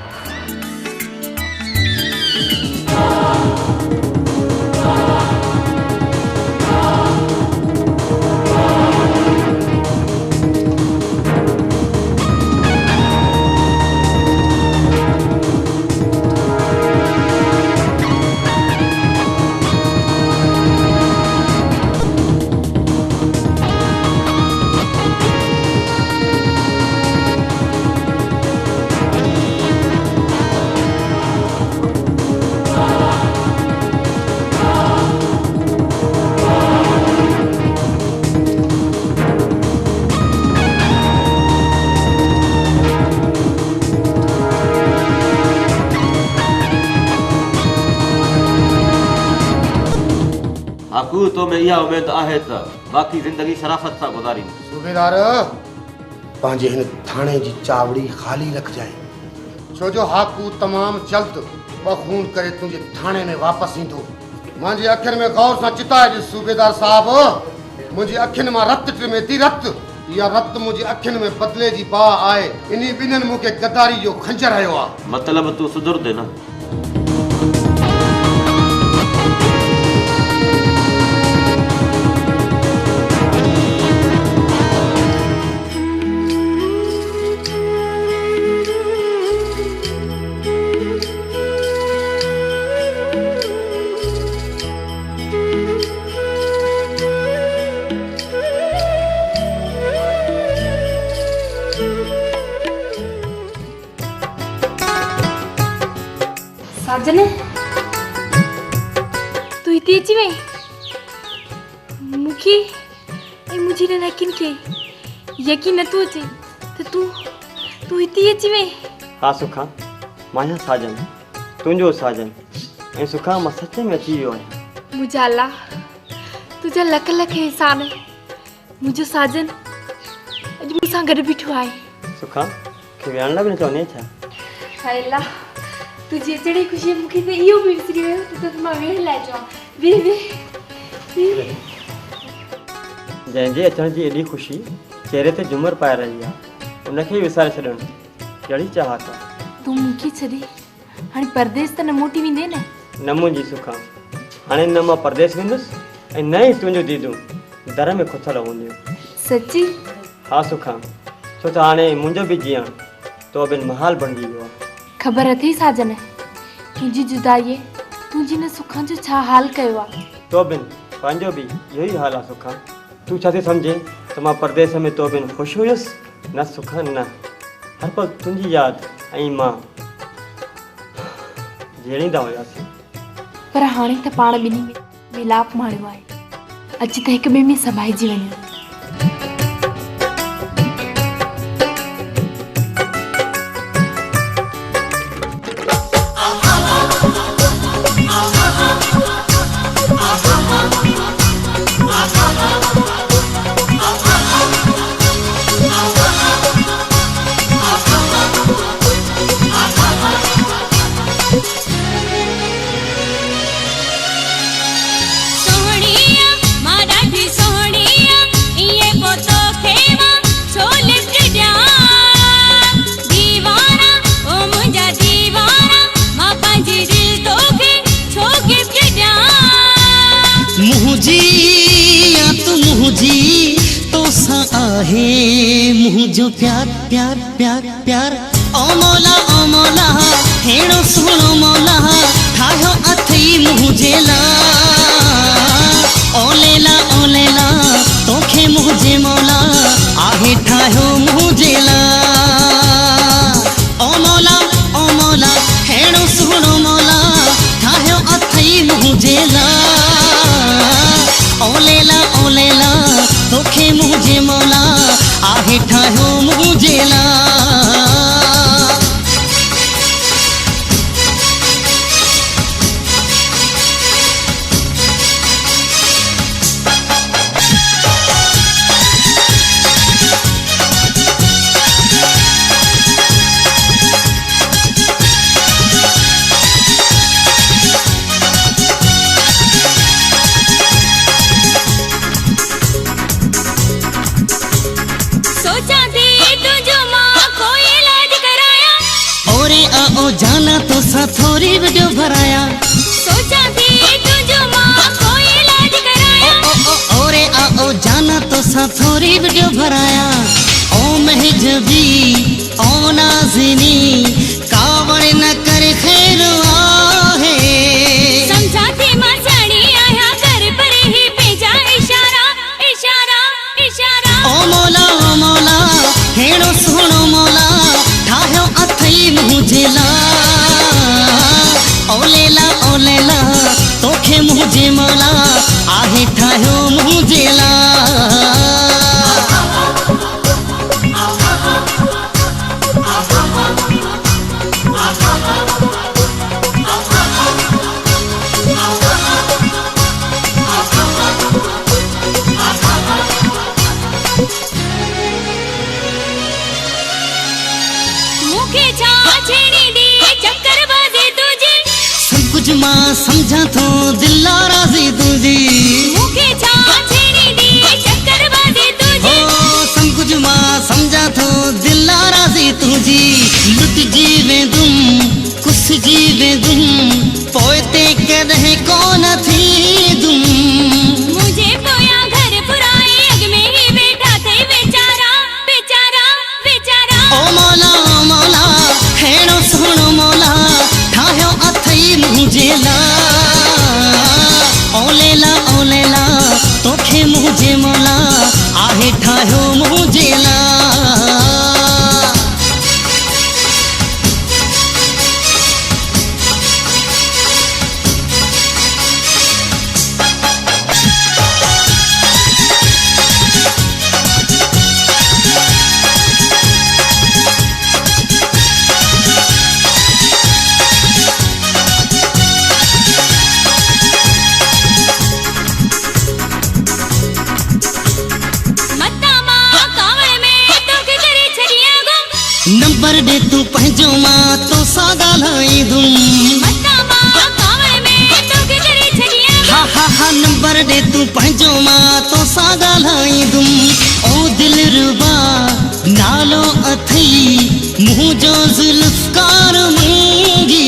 हाकू तो में इहा उमेद आहे त बाक़ी ज़िंदगी शराफ़त सां गुज़ारी। सूबेदार पंहिंजे हिन थाणे जी चावड़ी ख़ाली रखजांइ, छो जो हाकू तमामु जल्द ॿ खून करे तुंहिंजे थाणे में वापसि ईंदो। मुंहिंजी अखियुनि में गौर सां चिताए ॾिस सूबेदार साहिबु, मुंहिंजी अखियुनि मां रत टिमे थी रत। इहा रत मुंहिंजी अखियुनि में बदिले जी बाह आहे। इन ॿिन्हिनि मूंखे गद्दारी जो खंजर हयो आहे। मतिलबु तूं सुधरदे न? साजन तू हिते अची वई? मूंखे ऐं मुंहिंजी ननाकिन खे यकीन नथो अचे त तूं हिते अची वई। हा सुखा, मां आहियां साजन, तुंहिंजो साजन। ऐं सुखा मां सच में अची वियो आहियां। मुंहिंजा अल्लाह तुंहिंजा लख लख एहसान। मुंहिंजो साजन अॼु मूंसां गॾु बीठो आहे। सुखा खे विहण लाइ बि न चवंदी छा? हाय अल्लाह, तुझे अचण जी ख़ुशी मूंखे त इहो बि विसरी वियो त मां वेहण लाइ चवां। वेह वेह। जंहिंजे अचण जी एॾी ख़ुशी चेहरे ते जुमर पाए रही आहे, उनखे विसारे छॾणु कहिड़ी चाहत आहे? तूं मूंखे छॾे हाणे परदेस त न मोटी वेंदे न? न मुंहिंजी सुखा, हाणे न मां परदेस वेंदुसि ऐं न ई तुंहिंजूं दीदूं दर में खुथल हूंदियूं। सची? हा सुखा, छो त हाणे मुंहिंजो बि जीअण तो बिन महाल बणिजी वियो आहे। ख़बर अथई साजन, तुंहिंजी जुदाईअ तुंहिंजी न सुखा जो छा हाल कयो आहे? तो बिन पंहिंजो बि इहो ई हाल आहे सुखा। तूं छा थी सम्झे त मां परदेस में तो बिन ख़ुशि हुयुसि? न सुखा न, हर पल तुंहिंजी यादि ऐं मां झेड़ींदा हुयासीं। पर हाणे त पाण ॿिन्ही में मिलाप माणियो आहे। अॼु त हिक ॿिए में समाइजी वञो। मुझो प्यार प्यार प्यार प्यार ओ मौला हेड़ो सुनो मौला ठायो अथई मुझे ला ओ लेला तोखे मुझे मौला आहे ठायो मुझे ला ओ मौला हेड़ो सुनो मौला ठायो अथई मुझे ला ओ लेला तोखे मुझे मौला आहे ठायो मुझे ला जाना तो सा थोड़ी वीडियो भराया सोचा थी तुझो माँ कोई इलाज कराया ओरे आओ जाना तो सा थोड़ी वीडियो भराया ओ महजबी ओ नाज़िनी कावड़ न कर खैर आहे समझा थी माँ साड़ी आया घर पर ही भेजा इशारा इशारा इशारा ओ मौला हेड़ो सुनो मौला ठायो अथई मुझे ला ओ लेला तोखे मुझे मौला आहे ठायो मुझे ला मां समझा तो दिला राजी तुझी मुखे छा छेड़ी दी चक्करबाजी तुझी ओ सब कुछ मां समझा तो दिला राजी तुझी लुट जीवे तुम कुछ जीवे तुम पोते कदे कौन थी तुम मुझे पोया घर पुराए अग में ही बैठा थे बेचारा बेचारा बेचारा ओ मौला हेड़ो सुनो मौला ठायो अथई मुझे ला ओ लेला तोखे मुझे मौला आहे ठायो मुझे ला नंबर दे तू पंहिंजो मां तो सा ॻाल्हाई दूं हा नंबर दे तू पंहिंजो मां तो सा ॻाल्हाई दूं ओ दिलरुबा नालो अथई मुंहिंजो ज़ुल्फ़कार मूंगी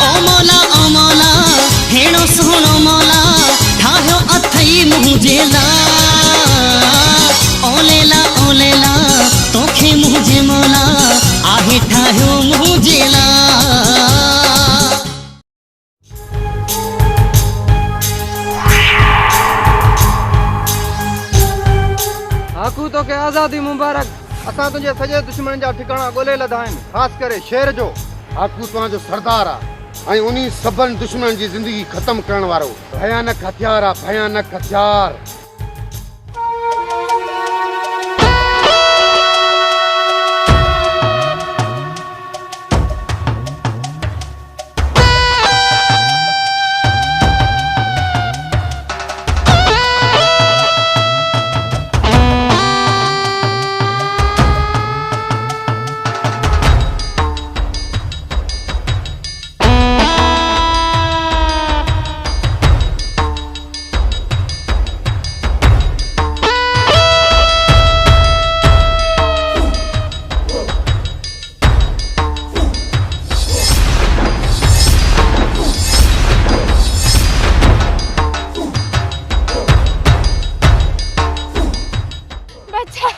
ओ मौला हेड़ो सुनो मौला ठायो अथई मुझे ला ओ लेला तोखे मुझे मौला आहे ठायो मुझे ला आकू तो के आजादी मुबारक असा तुझे सजे दुश्मन जा ठिकाना गोले लदा आहिनि खास करे शेर जो आकू तुझो सरदार आ आई उन्हीं सबन दुश्मन की जिंदगी खत्म करण वारो भयानक हथियार आ भयानक हथियार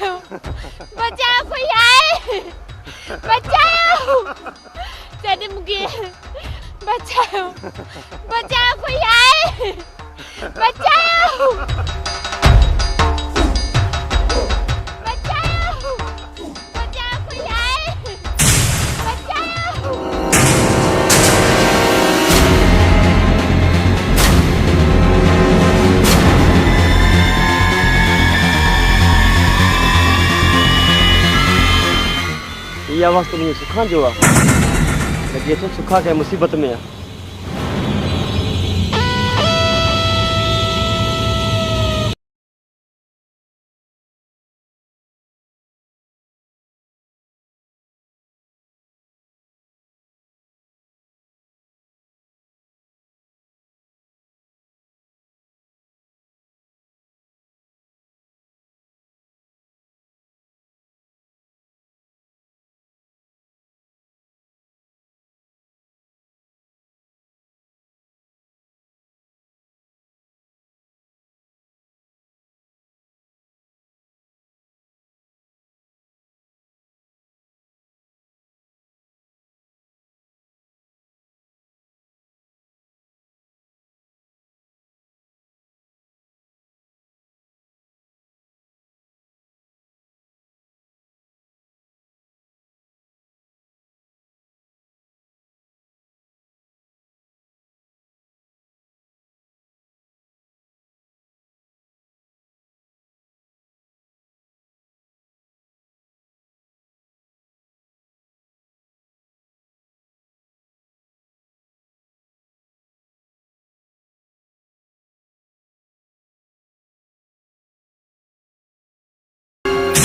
बचाओ बचाओ कोई आए बचाओ सद मुझे बचाओ बचाओ कोई आए बचाओ बचाओ बचाओ कोई आए बचाओ ये आवाज़ तो मुझे सुखा जो आहे लॻे थो सुखा कंहिं मुसीबत में आहे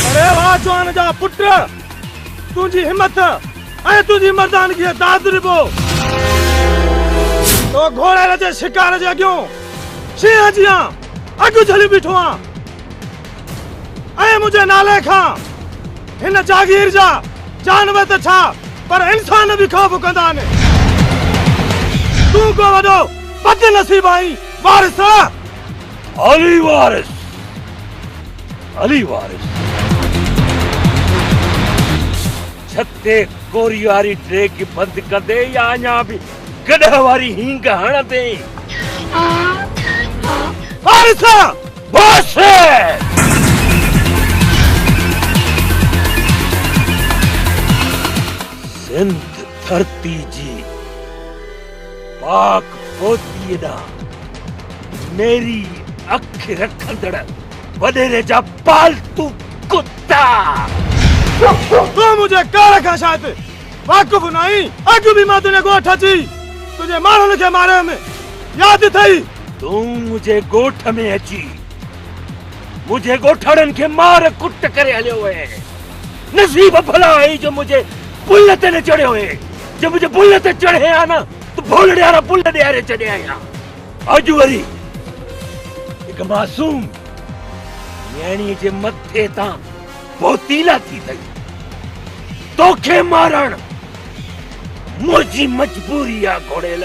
अरे वाह जवान जा पुत्र तुझी हिम्मत ऐं तुझी मर्दानगी दाद ॾिबो तो घोड़े जे शिकार जे अॻियों शींहं जियां अॻु झली बीठो आं ऐं मुंहिंजे नाले खां हिन जागीर जा जानवर त छा पर इंसान बि ख़ौफ़ कंदा आहिनि तूं को वॾो बदनसीब आहीं वारिस अली वारिस अली वारिस छते कोरी वारी ट्रेक बंद कर दे या अञा भी गॾह वारी हींग हणंदे वारिस बस सिंध धरती जी पाक पोती मेरी अख रखंदड़ वडेरे जा पालतू कुत्ता तू मुझे कार खां शायद वाक़ुफ़ न आहीं अॻु बि मां तुंहिंजे ॻोठ अची तुंहिंजे माण्हुनि खे मारे में यादि थई तूं मुझे गोठ में अची मुझे गोठड़न के मार कुट करे हलियो है नसीब भला है जो मुझे पुल ते न चढ़ियो है जो मुझे पुल ते चढ़े आ ना तो भोलड़े वाला पुल ॾियारे चढ़िया आया अॼु वरी एक मासूम न्याणी जे मथे तां बोतीला थी थई तोखे मारण मुझी मजबूरी आ घोड़ेल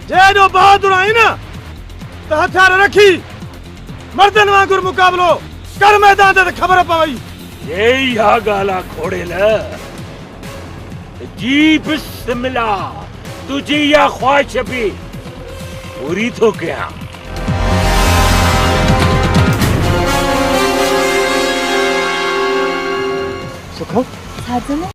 जेॾो बहादुर आहीं न त हथियार रखी मर्दनि वांगुरु मुक़ाबिलो कर मैदान ते ख़बर पवई यही हा ॻाल्हि आ घोड़ेल जी बिस्मिल्लाह तुझी या ख्वाहिश भी पूरी तो क्या सुखो साजन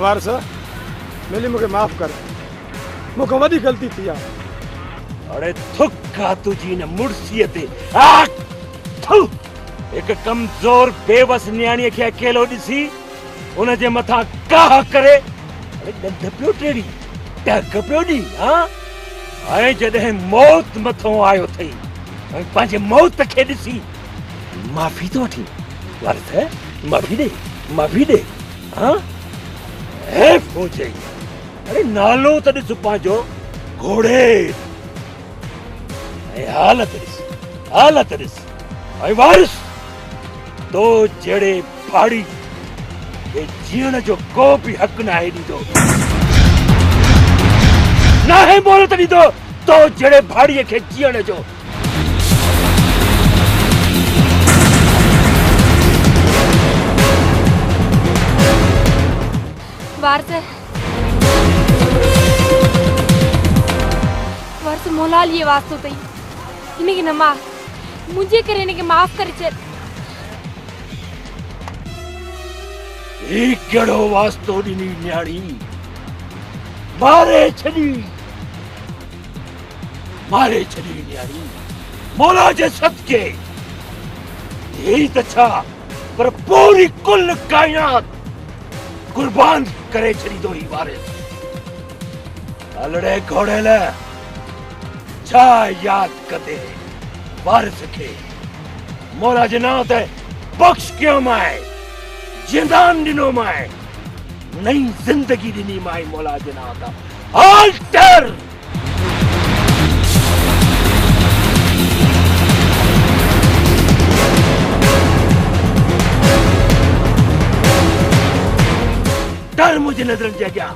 वारस मिली मूंखे माफ़ कर मूंखां वॾी ग़लती थी आहे अरे थुका तुझी न मुड़सीअ ते आ थु एक कमजोर बेवस न्याणीअ खे अकेलो ॾिसी उन जे मथां काह करे अरे ॾंद पियो टेड़ी टक पियो ॾी हा ऐं जॾहिं मौत मथां आयो अथई ऐं पंहिंजे मौत खे ॾिसी माफ़ी थो वठी वारस माफ़ी ॾे हा हैफ़ हो जाई अरे नालो त ॾिस पंहिंजो घोड़े ऐं हालत ॾिस ऐं वारिस तो जहिड़े फाड़ी खे जीअण जो को बि हक़ नाहे ॾींदो नाहे मोहलत ॾींदो तो जहिड़े फाड़ीअ खे जीअण जो वारस मोलाल ये वास्तो तई इनके न माफ मुझे करे इनके माफ करे छॾ ही कहिड़ो वास्तो ॾिनी न्याणी मारे छॾी न्याणी मौला जे सदके यही त छा पर पूरी कुल कायनात कुर्बान करे छॾींदो ही वारिस हलड़े घोड़े लाइ छा याद कंदे वारिस खे मौला जे नाम ते बख़्श कयो माए जिंदान ॾिनो माए नई जिंदगी ॾिनी माए मौला जे नाम तां हाल्टर डर मुझे नजरनि जे अॻियां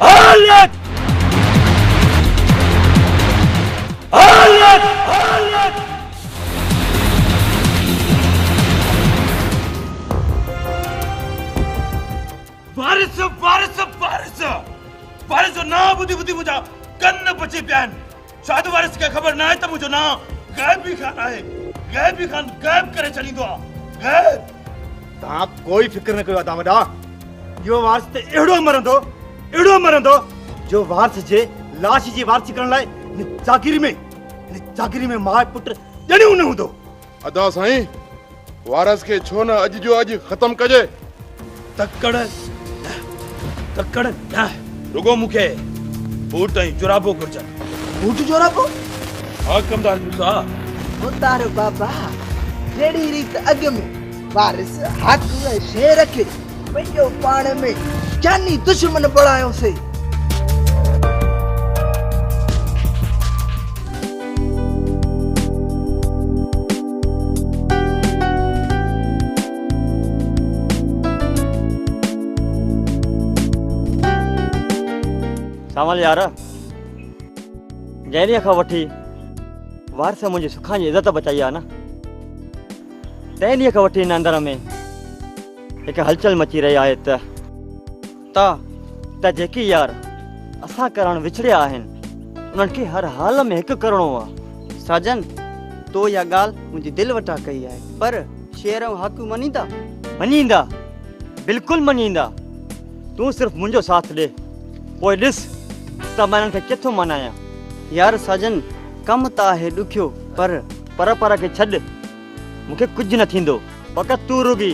हालत वारिस जो नाम ॿुधी मुंहिंजा कन पची पिया आहिनि शायदि वारिस खे ख़बर न आहे त मुंहिंजो नाम गैबी खान आहे गैबी खान गैब करे छॾींदो आहे गैब तव्हां कोई फिक्र न कयो आहे तव्हां वॾा इहो वारिस त अहिड़ो मरंदो जो वारिस जे लाश जी वारसी करण लाइ जागीरी में माउ पुट ॼणियो न हूंदो अदा साईं वारिस खे छो न अॼु जो अॼु ख़तम कजे तकड़ न रुगो मूंखे बूट ऐं जुराबो घुर्जनि बूट जोराबो हा कमदार मूसा उतारो बाबा जहिड़ी रीत अॻ में वारिस हक़ ऐं शेर खे पंहिंजो पाण में जानी दुश्मन बणायोसीं सावल यार जंहिं ॾींहं खां वठी वारिस मुंहिंजी सुखां जी इज़त बचाई आहे न तंहिं ॾींहं खां वठी हिन अंदर में हिकु हलचल मची रही आहे त जेकी यार असां करणु विछड़िया आहिनि उन्हनि खे हर हाल में हिकु करिणो आहे साजन तो इहा ॻाल्हि मुंहिंजी दिलि वटां कई आहे पर शेर ऐं हक़ मञींदा बिल्कुलु मञींदा तूं सिर्फ़ु मुंहिंजो साथ ॾे पोइ ॾिस त मां हिननि खे किथो मनायां यार साजन कमु त आहे ॾुखियो पर खे छॾ मूंखे कुझु न थींदो फ़क़ति तूं रुगी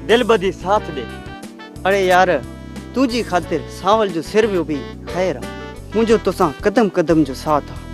दिलि ॿधी साथ ॾे अरे यार तुंहिंजी ख़ातिर सावल जो सिर वियो बि ख़ैरु आहे मुंहिंजो तोसां कदम कदम जो साथ आहे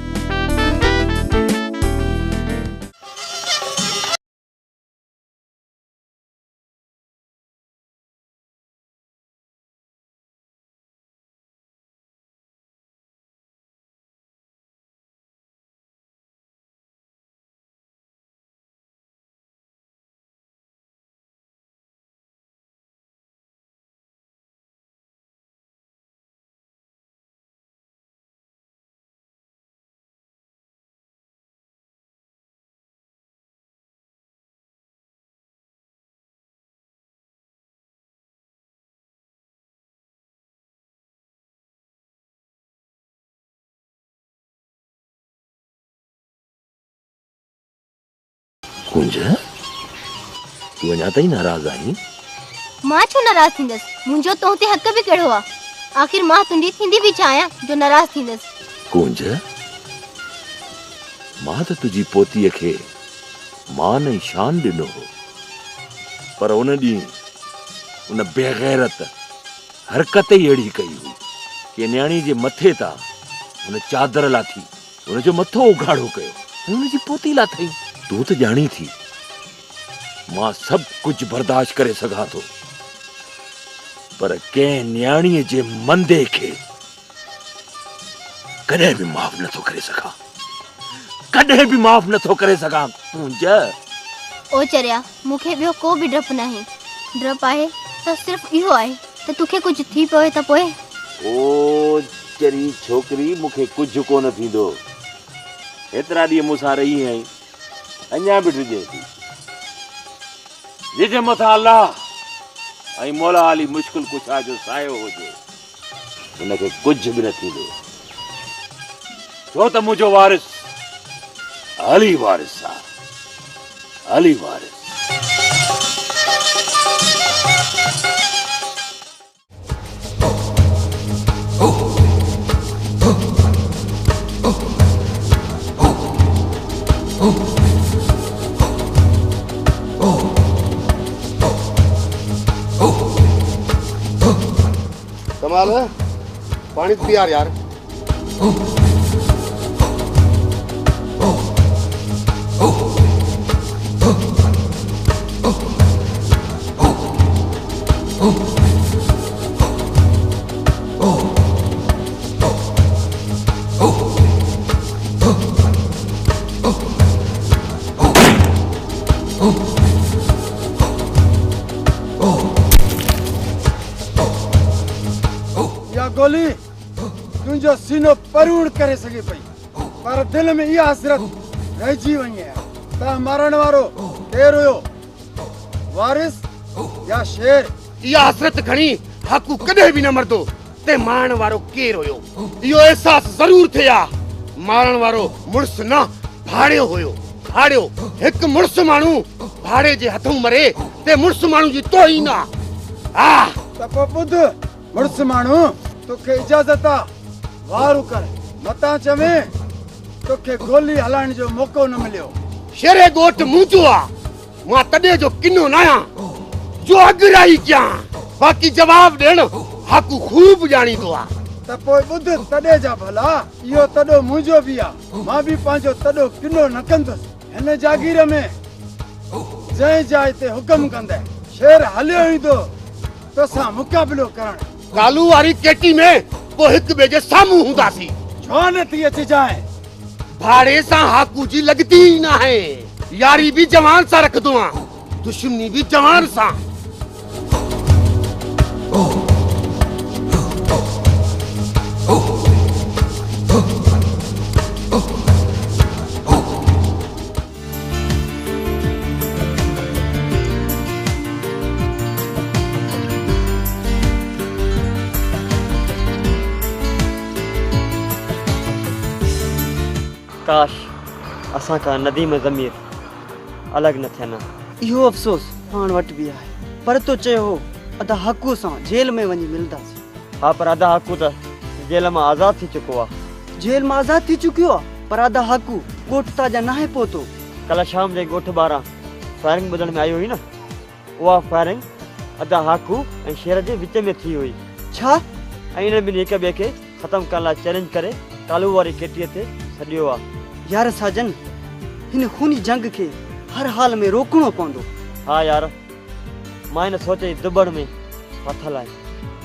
कुंज तू अञा ताईं नाराज़ आहीं? मां छो नाराज़ थींदसि? मुंहिंजो तो ते हक़ बि कहिड़ो आहे? आख़िर मां तुंहिंजी थींदी बि छा आहियां जो नाराज़ थींदसि? कुंज मां त तुंहिंजी पोतीअ खे मान ऐं शान ॾिनो हो, पर उन ॾींहुं उन बेग़ैरत हरकत ई अहिड़ी कई हुई कि न्याणी जे मथे तां उन चादर लाथी, उनजो मथो उघाड़ो कयो ऐं उनजी पोती लाथई। तूं त ॼाणी थी मां सभु कुझु बर्दाश्त करे सघां थो, पर कंहिं न्याणीअ जे मंदे खे कॾहिं बि माफ़ नथो करे सघां, कॾहिं बि माफ़ नथो करे सघां। कुंज ओ चरिया, मूंखे ॿियो को बि डपु नाहे। डपु आहे त सिर्फ़ु इहो आहे त तोखे कुझु थी पवे त पोइ। ओ चरी छोकिरी, मूंखे कुझु कोन थींदो। एतिरा ॾींहं मूंसां रही आहीं, अञा बि ॾिजे थी। जंहिंजे मथां अल्लाह ऐं मौला अली मुश्किल कुछा जो सायो हुजे, उनखे कुझु बि न थींदो, छो त मुंहिंजो वारिस अली वारिस आहे, अली वारिस। कमाल है, पानी तो पिया यार। या गोली तुंहिंजो सीनो परूड़ करे सके पई, पर दिल में इहा हसरत रहिजी वई आहे त मारण वारो केरु हुयो, वारिस या शेर? इहा हसरत खणी हाकू कॾहिं बि न मरदो ते मारण वारो केरु हुयो, इहो अहसास ज़रूर थे आ। मारण वारो मुड़स न भाड़ियो हुयो, भाड़ियो। हिकु मुड़स माण्हू भाड़े जे हथों मरे ते मुड़स माण्हू जी तोहीन आ। त पोइ ॿुध, मुड़स माण्हू तोखे इजाज़त आ वारू कर, मतां चवे तोखे गोली हलाइण जो मौक़ो न मिलियो। शेरे गोट मुंहिंजो आ, मां तॾहिं जो किनो न आहियां जो अगराई कयां, बाक़ी जवाब ॾियण हाकू खूब ॼाणींदो आ। त पोइ ॿुध तॾहिं जा भला, इहो तॾो मुंहिंजो बि आ, मां बि पंहिंजो तॾो किनो न कंदुसि। हिन जागीर में जंहिं जाइ ते हुकम कंदे शेर हलियो ईंदो तोसां मुक़ाबिलो करण। कालू वारी केटी में पोइ हिकु ॿिए जे साम्हूं हूंदासीं। छो न थी अची जाए? भाड़े सां हाकू जी लॻती ई न आहे, यारी बि जवान सां रखंदो आहियां, दुश्मनी बि जवान सां। काश असां का नदीम ज़मीर अलॻि न थियनि। इहो अफ़सोस पाण वटि बि आहे, पर तो चयो हो अदा हाकू सां जेल में वञी मिलंदासीं। हा, पर अदा हाकू त जेल मां आज़ादु थी चुको आहे। जेल मां आज़ादु थी चुकियो आहे, पर अदा हाकू ॻोठ तां नाहे पहुतो। कल्ह शाम जे ॻोठ ॿाहिरां फायरिंग ॿुधण में आई हुई न, उहा फायरिंग अदा हाकू ऐं शेर जे विच में थी हुई। छा? ऐं इन्हनि ॿिन्ही हिक ॿिए खे ख़तमु करण लाइ चैलेंज करे कालू वारी केटीअ ते सॾियो आहे। यार साजन, हिन खूनी जंग खे हर हाल में रोकणो पवंदो। हा यार, मां हिन सोचे दुबड़ में फाथल आहियां,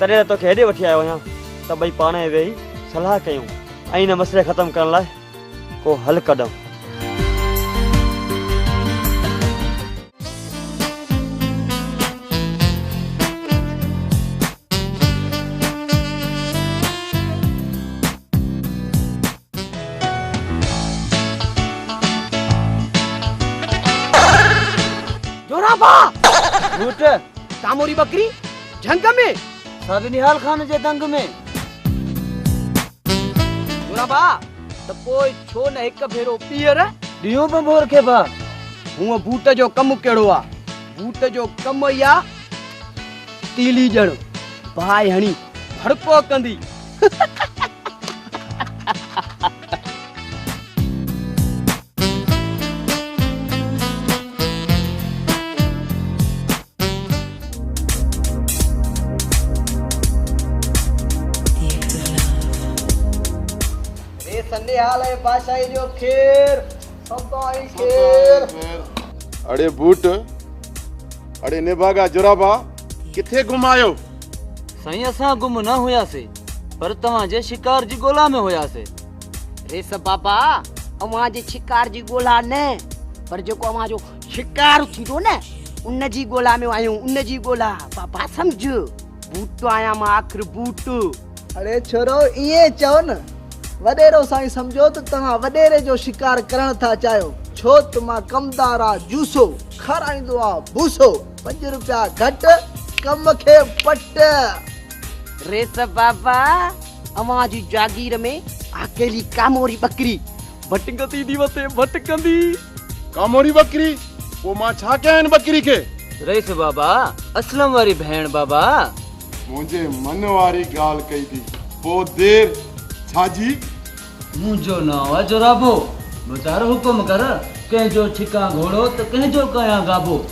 तॾहिं तोखे हेॾे वठी आयो आहियां त ॿई पाण वेही सलाह कयूं ऐं हिन मसइले ख़तमु करण लाइ को हल कढूं। झूठ तामोरी बकरी जंग में, साबिनिहाल खान जे दंग में। जोराबा त पोइ छो न हिक भेरो पीअर ॾियो बंबोर खे बा, हूअं बूट जो कमु कहिड़ो आहे? बूट जो कमु ई आहे तीली ॼण भाई हणी भड़को कंदी। संडे हाल है बादशाही जो खेर सबका ही खेर। अड़े बूट अड़े निभागा जुराबा किथे घुमायो? साईं असां गुम न हुयासीं पर तव्हांजे शिकार जी ॻोल्हा में हुयासीं। रेस बाबा अवां जे शिकार जी ॻोल्हा न पर जेको अवां जो शिकार थींदो न उन जी ॻोल्हा में आहियूं, उन जी ॻोल्हा। बाबा सम्झ बूट आया मां आखिर बूट। अरे छोरो इए चओ न वडेरो साईं सम्झो त तव्हां वडेरे जो शिकार करण था चाहियो। छो त मां कमदार आ जूसो खाराईंदो आ भूसो 5 रुपया घटि कम खे पट। रेस बाबा अवां जी जागीर में अकेली कामोरी बकरी भटकंदी दी वते भटकंदी। कामोरी बकरी वो मां छा कयां इन बकरी के? रेस बाबा असलम वारी भेण बाबा। मुझे मन वारी गाल कई थी पो देर छाजी? मुंहिंजो नाम आहे जोराबो। ॿुधार हुकुम कर कंहिंजो छिका घोड़ो त कंहिंजो कयां गाबो।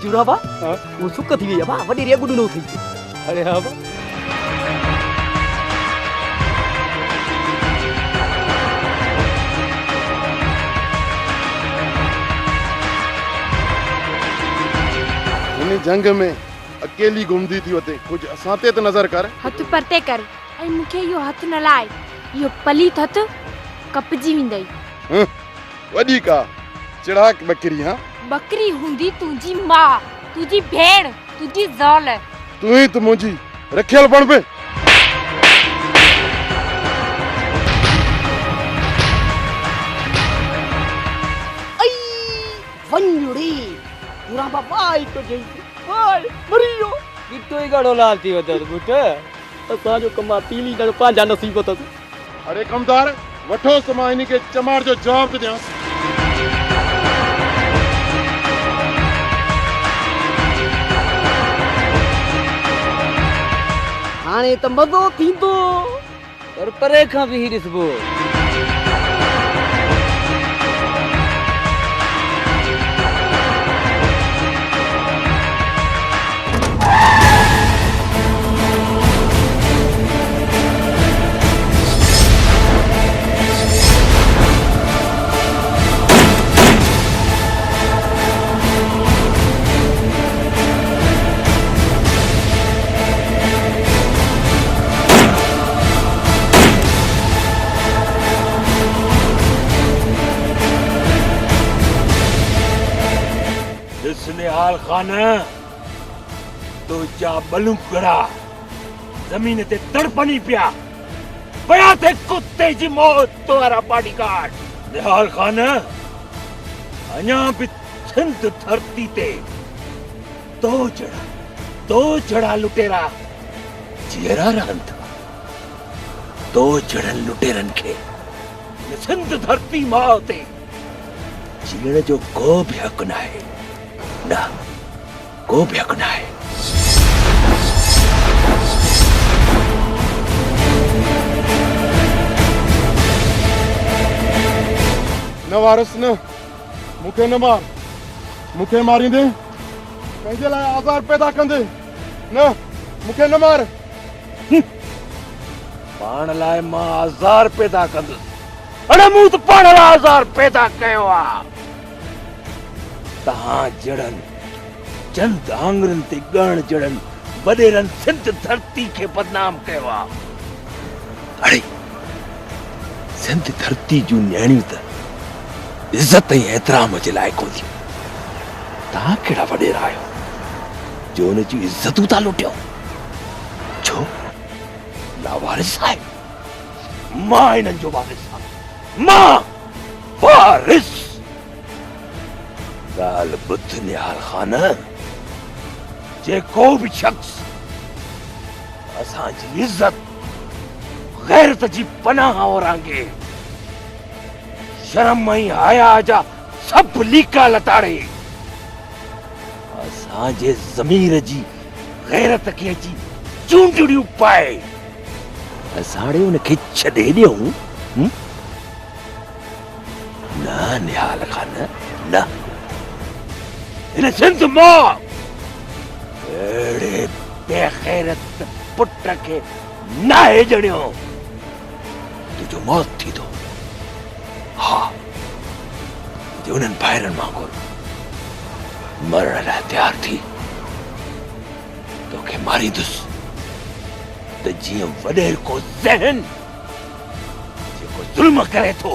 जुराबा वो सुक थी वई बा वडी रे गुड नो थी। अरे हां बा इन जंग में अकेली घुमदी थी वते कुछ असाते त नजर कर। हथ परते कर ऐं मूंखे इहो हथ न लाए इहो पलीत हथ कपजी वेंदई। वडी का चिड़ाक बकरी। हां बकरी हूंदी तुंहिंजी मां तुंहिंजी भेण तुंहिंजी ज़ाल। तू ही तो मुंहिंजी रखियल बण पे। आई वंजुड़ी पूरा बाबा आई तो जई हाय मरियो कितो ही गड़ो लालती वदर बुट असा जो कमा पीली जण पांजा नसीब तो। अरे कमदार वठो समा इनी के चमार जो जवाब तो दियां। हाणे त मज़ो थींदो पर परे खां बि ॾिसबो। निहाल खान तो जा बलूकड़ा जमीन ते तड़पनी पिया पया थे कुत्ते जी मौत तुम्हारा बॉडीगार्ड। निहाल खान अञा भी सिंध धरती ते तो जड़ा लुटेरा चेहरा रहन था। तो जड़न लुटेरन के सिंध धरती मां ते जीण जो को भी हक न है। न को भी हक न आहे। न वारस न मूंखे न मार, मूंखे मारींदे पंहिंजे लाइ आज़ार पैदा कंदे, न मूंखे न मार। पाण लाइ मां आज़ार पैदा कंदुसि, अड़े मूं त पाण लाइ आज़ार पैदा कयो आहे। तव्हां जड़नि चंद आङुरनि ते ॻण जड़नि वॾेरनि सिंध धरती खे बदनाम कयो आहे। अड़े सिंध धरती जूं न्याणियूं त इज़त ऐं एतिराम जे लाइ कोन्हियूं। तव्हां कहिड़ा वॾेरा आहियो जो हुन जूं इज़तूं था लुटियो? छो लावारिस आहे? मां हिननि जो वारिस आहियां, मां वारिस। ॻाल्हि ॿुध निहाल ख़ान, जेको बि शख़्स असांजी इज़त गैरत जी पनाह औरांगे, शर्म ऐं हया जा सभु लीका लताड़े, असांजे ज़मीर जी गैरत खे अची चूंडड़ियूं पाए असांजे उनखे छॾे ॾियूं? न निहाल ख़ान, न। हिन सिंध मां अहिड़े बेगैरत पुट खे नाहे ॼणियो, तुंहिंजो मौत थींदो। हा, जे उन्हनि भाइरनि वांगुरु मरण लाइ तयारु थी तोखे मारींदुसि, त जीअं वॾेर को ज़हन जेको ज़ुल्म करे थो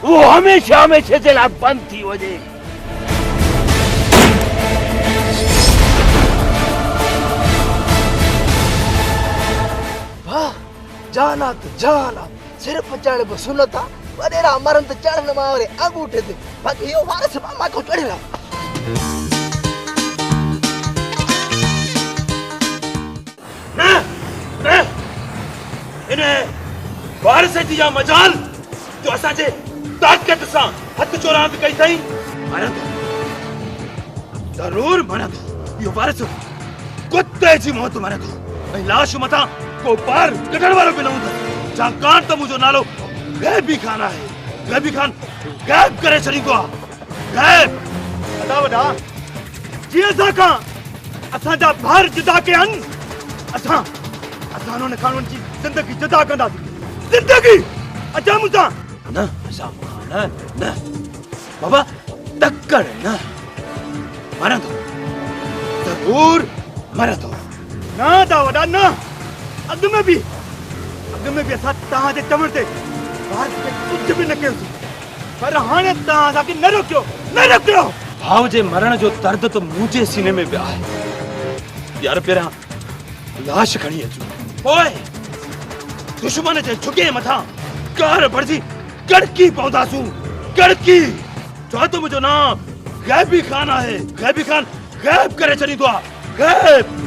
उहो हमेशह हमेशह जे लाइ बंदि थी वञे। वाह, जाना त जाना, सिर पचाइण बि सुनत आहे, वॾेरा मरनि त चढ़नि मां वरी अंगूठे ते, बाक़ी इहो वारस मां खां चढ़ियल आहे। इन वारस जी या मजाल जो असांजे ताक़त सां हथ चोरांद कई अथई, मरंदो, ज़रूर मरंदो। इहो वारस कुत्ते जी मौत मरंदो, ऐं लाश मथां को बार कढण वारो बि न हूंदो, छाकाणि त मुंहिंजो नालो गैबी खान आहे। गैबी खान गैब करे छॾींदो आहे, गैब। वॾा वॾा जीअं असांखां असांजा भार जुदा कया आहिनि, असां हुननि खां हुननि जी ज़िंदगी जुदा कंदासीं। ज़िंदगी अचा मूंसां। न शाम खान, न बाबा, टक्कर न, मरंदो, ज़रूर मरंदो। न ता वॾा न, अॻु में बि असां तव्हांजे चवण ते भारत खे कुझु बि न कयोसीं, पर हाणे तव्हां असांखे न रोकियो, न रोकियो। भाउ जे मरण जो दर्द त मुंहिंजे सीने में बि आहे। यार पहिरियां लाश खणी अचो, पोइ दुश्मन जे झुगे मथां कार भरिजी गड़की पवंदासूं, गड़की। चओ त मुंहिंजो नाम गैबी खान आहे, गैबी खान गैब करे छॾींदो आहे, गैब।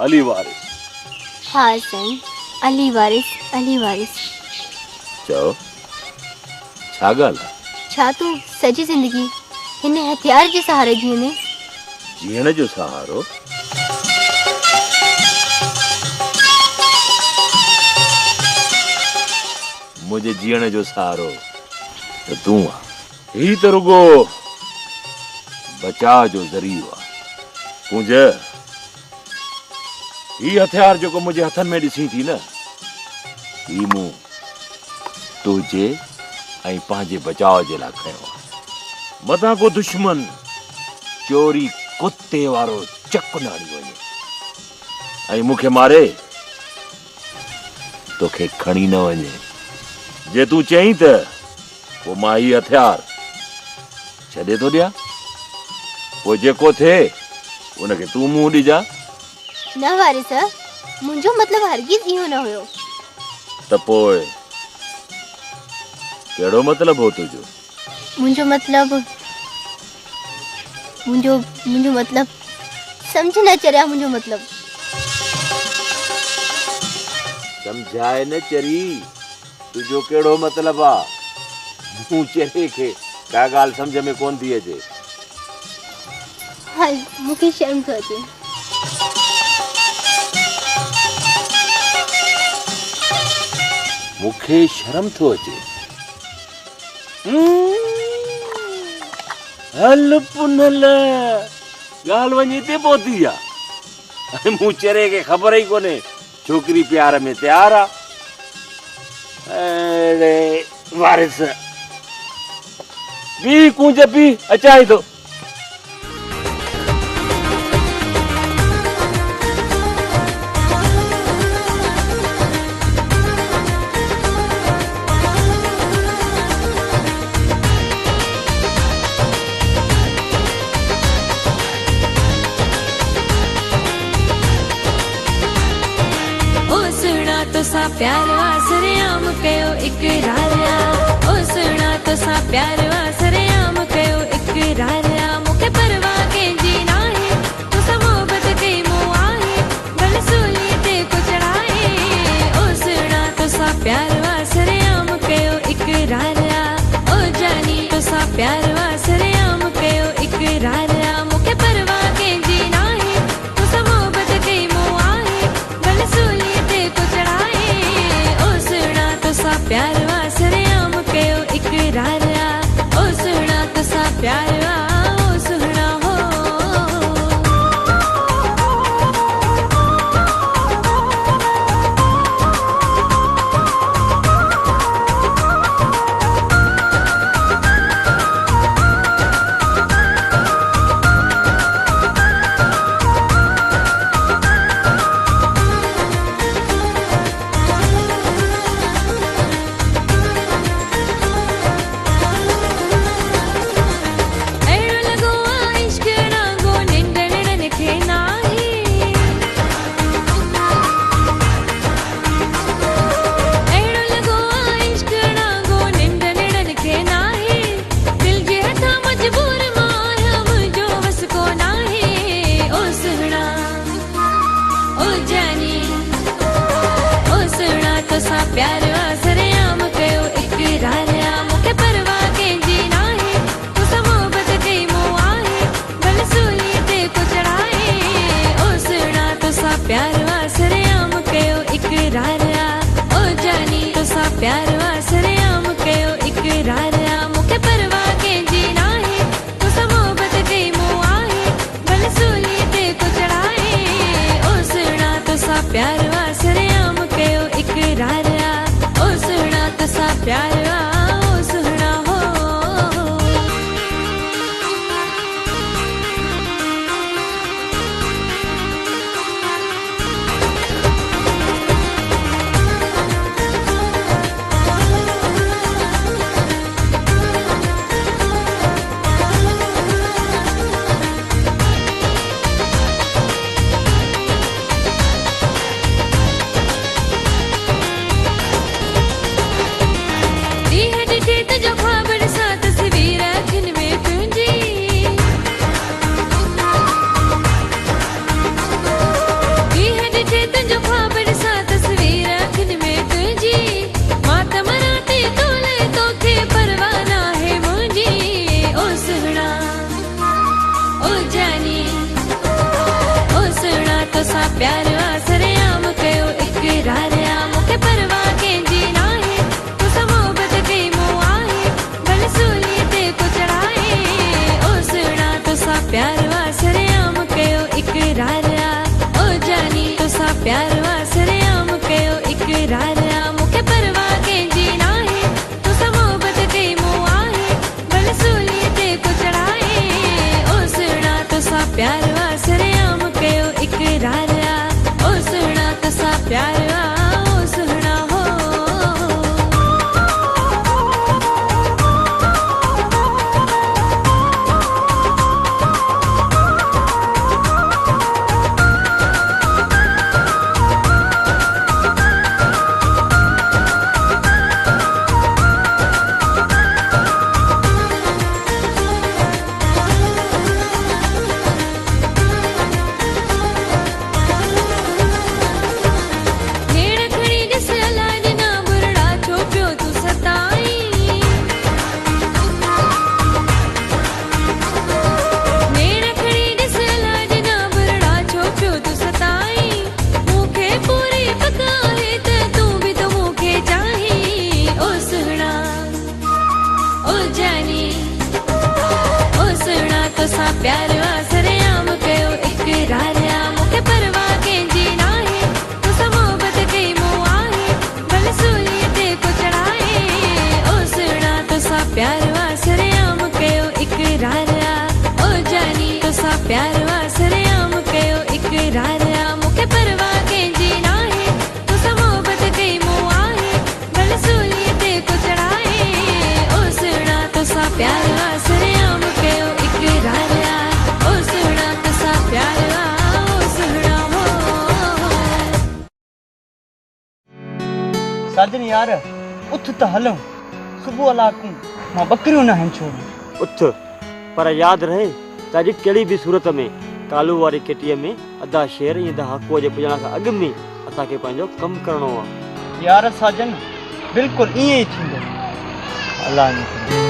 अली वारिस। हाँ साईं, अली वारिस, अली वारिस। चओ, छा ॻाल्हि आहे? छा तूं सॼी ज़िंदगी हिन हथियार जे सहारे जीअंदे? जीअण जो सहारो? मुंहिंजे जीअण जो सहारो त तूं आहे। ही त रुगो बचाव जो ज़रियो आहे। पूंज, ही हथियार जेको मुंहिंजे हथनि में ॾिसी थी न, ही मूं तुंहिंजे ऐं पंहिंजे बचाव जे लाइ खयो आहे। मथां को दुश्मन चोरी कुत्ते वारो चक न हणी वञे ऐं मूंखे मारे तोखे खणी न वञे। जे तूं चई त पोइ मां ही हथियार छॾे थो ॾियां, पोइ जेको थिए उनखे तूं मुंहुं ॾिजा। न वारिस, मुंहिंजो मतिलबु हरगिज़ इहो न हुयो। त पोइ कहिड़ो मतिलबु हो तुंहिंजो? मुंहिंजो मतिलबु सम्झ न चरिया। मुंहिंजो मतिलबु समझाए न चरी, तुंहिंजो कहिड़ो मतिलबु आहे? मूं चरे खे का ॻाल्हि सम्झ में कोन थी अचे। हल, मूंखे शर्म थो अचे। मूंखे शर्म थो अचे। हल पुनल, ॻाल्हि वञी हिते पहुती आहे। मूं चरे खे ख़बर ई कोन्हे छोकिरी प्यार में तयार आहे। अरे वारिस, बी कूंज बी, अचां थो। प्यार वासरे आम कयो इकरारिया, ओ सुना तो सा प्यार वासरे आम कयो इकरारिया। मूंखे परवाह कंहिंजी नाहे, तो सा मोहबत कई मूं आहे, भले सूलीअ ते कुचड़ाए। ओ सुना तो सा प्यार वासरे आम कयो इकरारिया, ओ जानी तो सा प्यार वासरे आम कयो इकरारिया। मूंखे परवाह कंहिंजी नाहे, तो सा मोहबत कई मूं आहे, भले सूलीअ ते कुचड़ाए। प्यार वासरे आम कयो इकरारिया, ओ सुना तो सा प्यार ओ सुना हो। प्यार वासरे आम कयो इकरारिया, मूंखे परवाह कंहिंजी नाहे, तो सा मोहबत कई मूं आहे, भले सूलीअ ते कुचड़ाए। ओ सुना तो सा प्यार वासरे आम कयो इकरारिया, ओ जानी तो सा प्यार वासरे आम कयो इकरारिया। मूंखे परवाह कंहिंजी नाहे, तो सा मोहबत कई मूं आहे, भले सूलीअ ते कुचड़ाए। ओ सुना तो सा प्यार वासरे आम कयो इकरारिया, ओ सुना तो सा प्यार ओ सुना हो। साजन यार उठ त हलूं सुबुह लाकूं मां बकरियूं न हन छोड़ उथ पर याद रहे ताजी कहिड़ी बि सूरत में कालू वारी किटीअ में अधा शेर ईअं त हक़ूअ जे पुॼण खां अॻु में असांखे पंहिंजो कमु करिणो आहे। यार साजन बिल्कुलु ईअं ई थींदो। अलाह ने करे।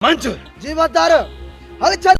मंच जी वतार हल चल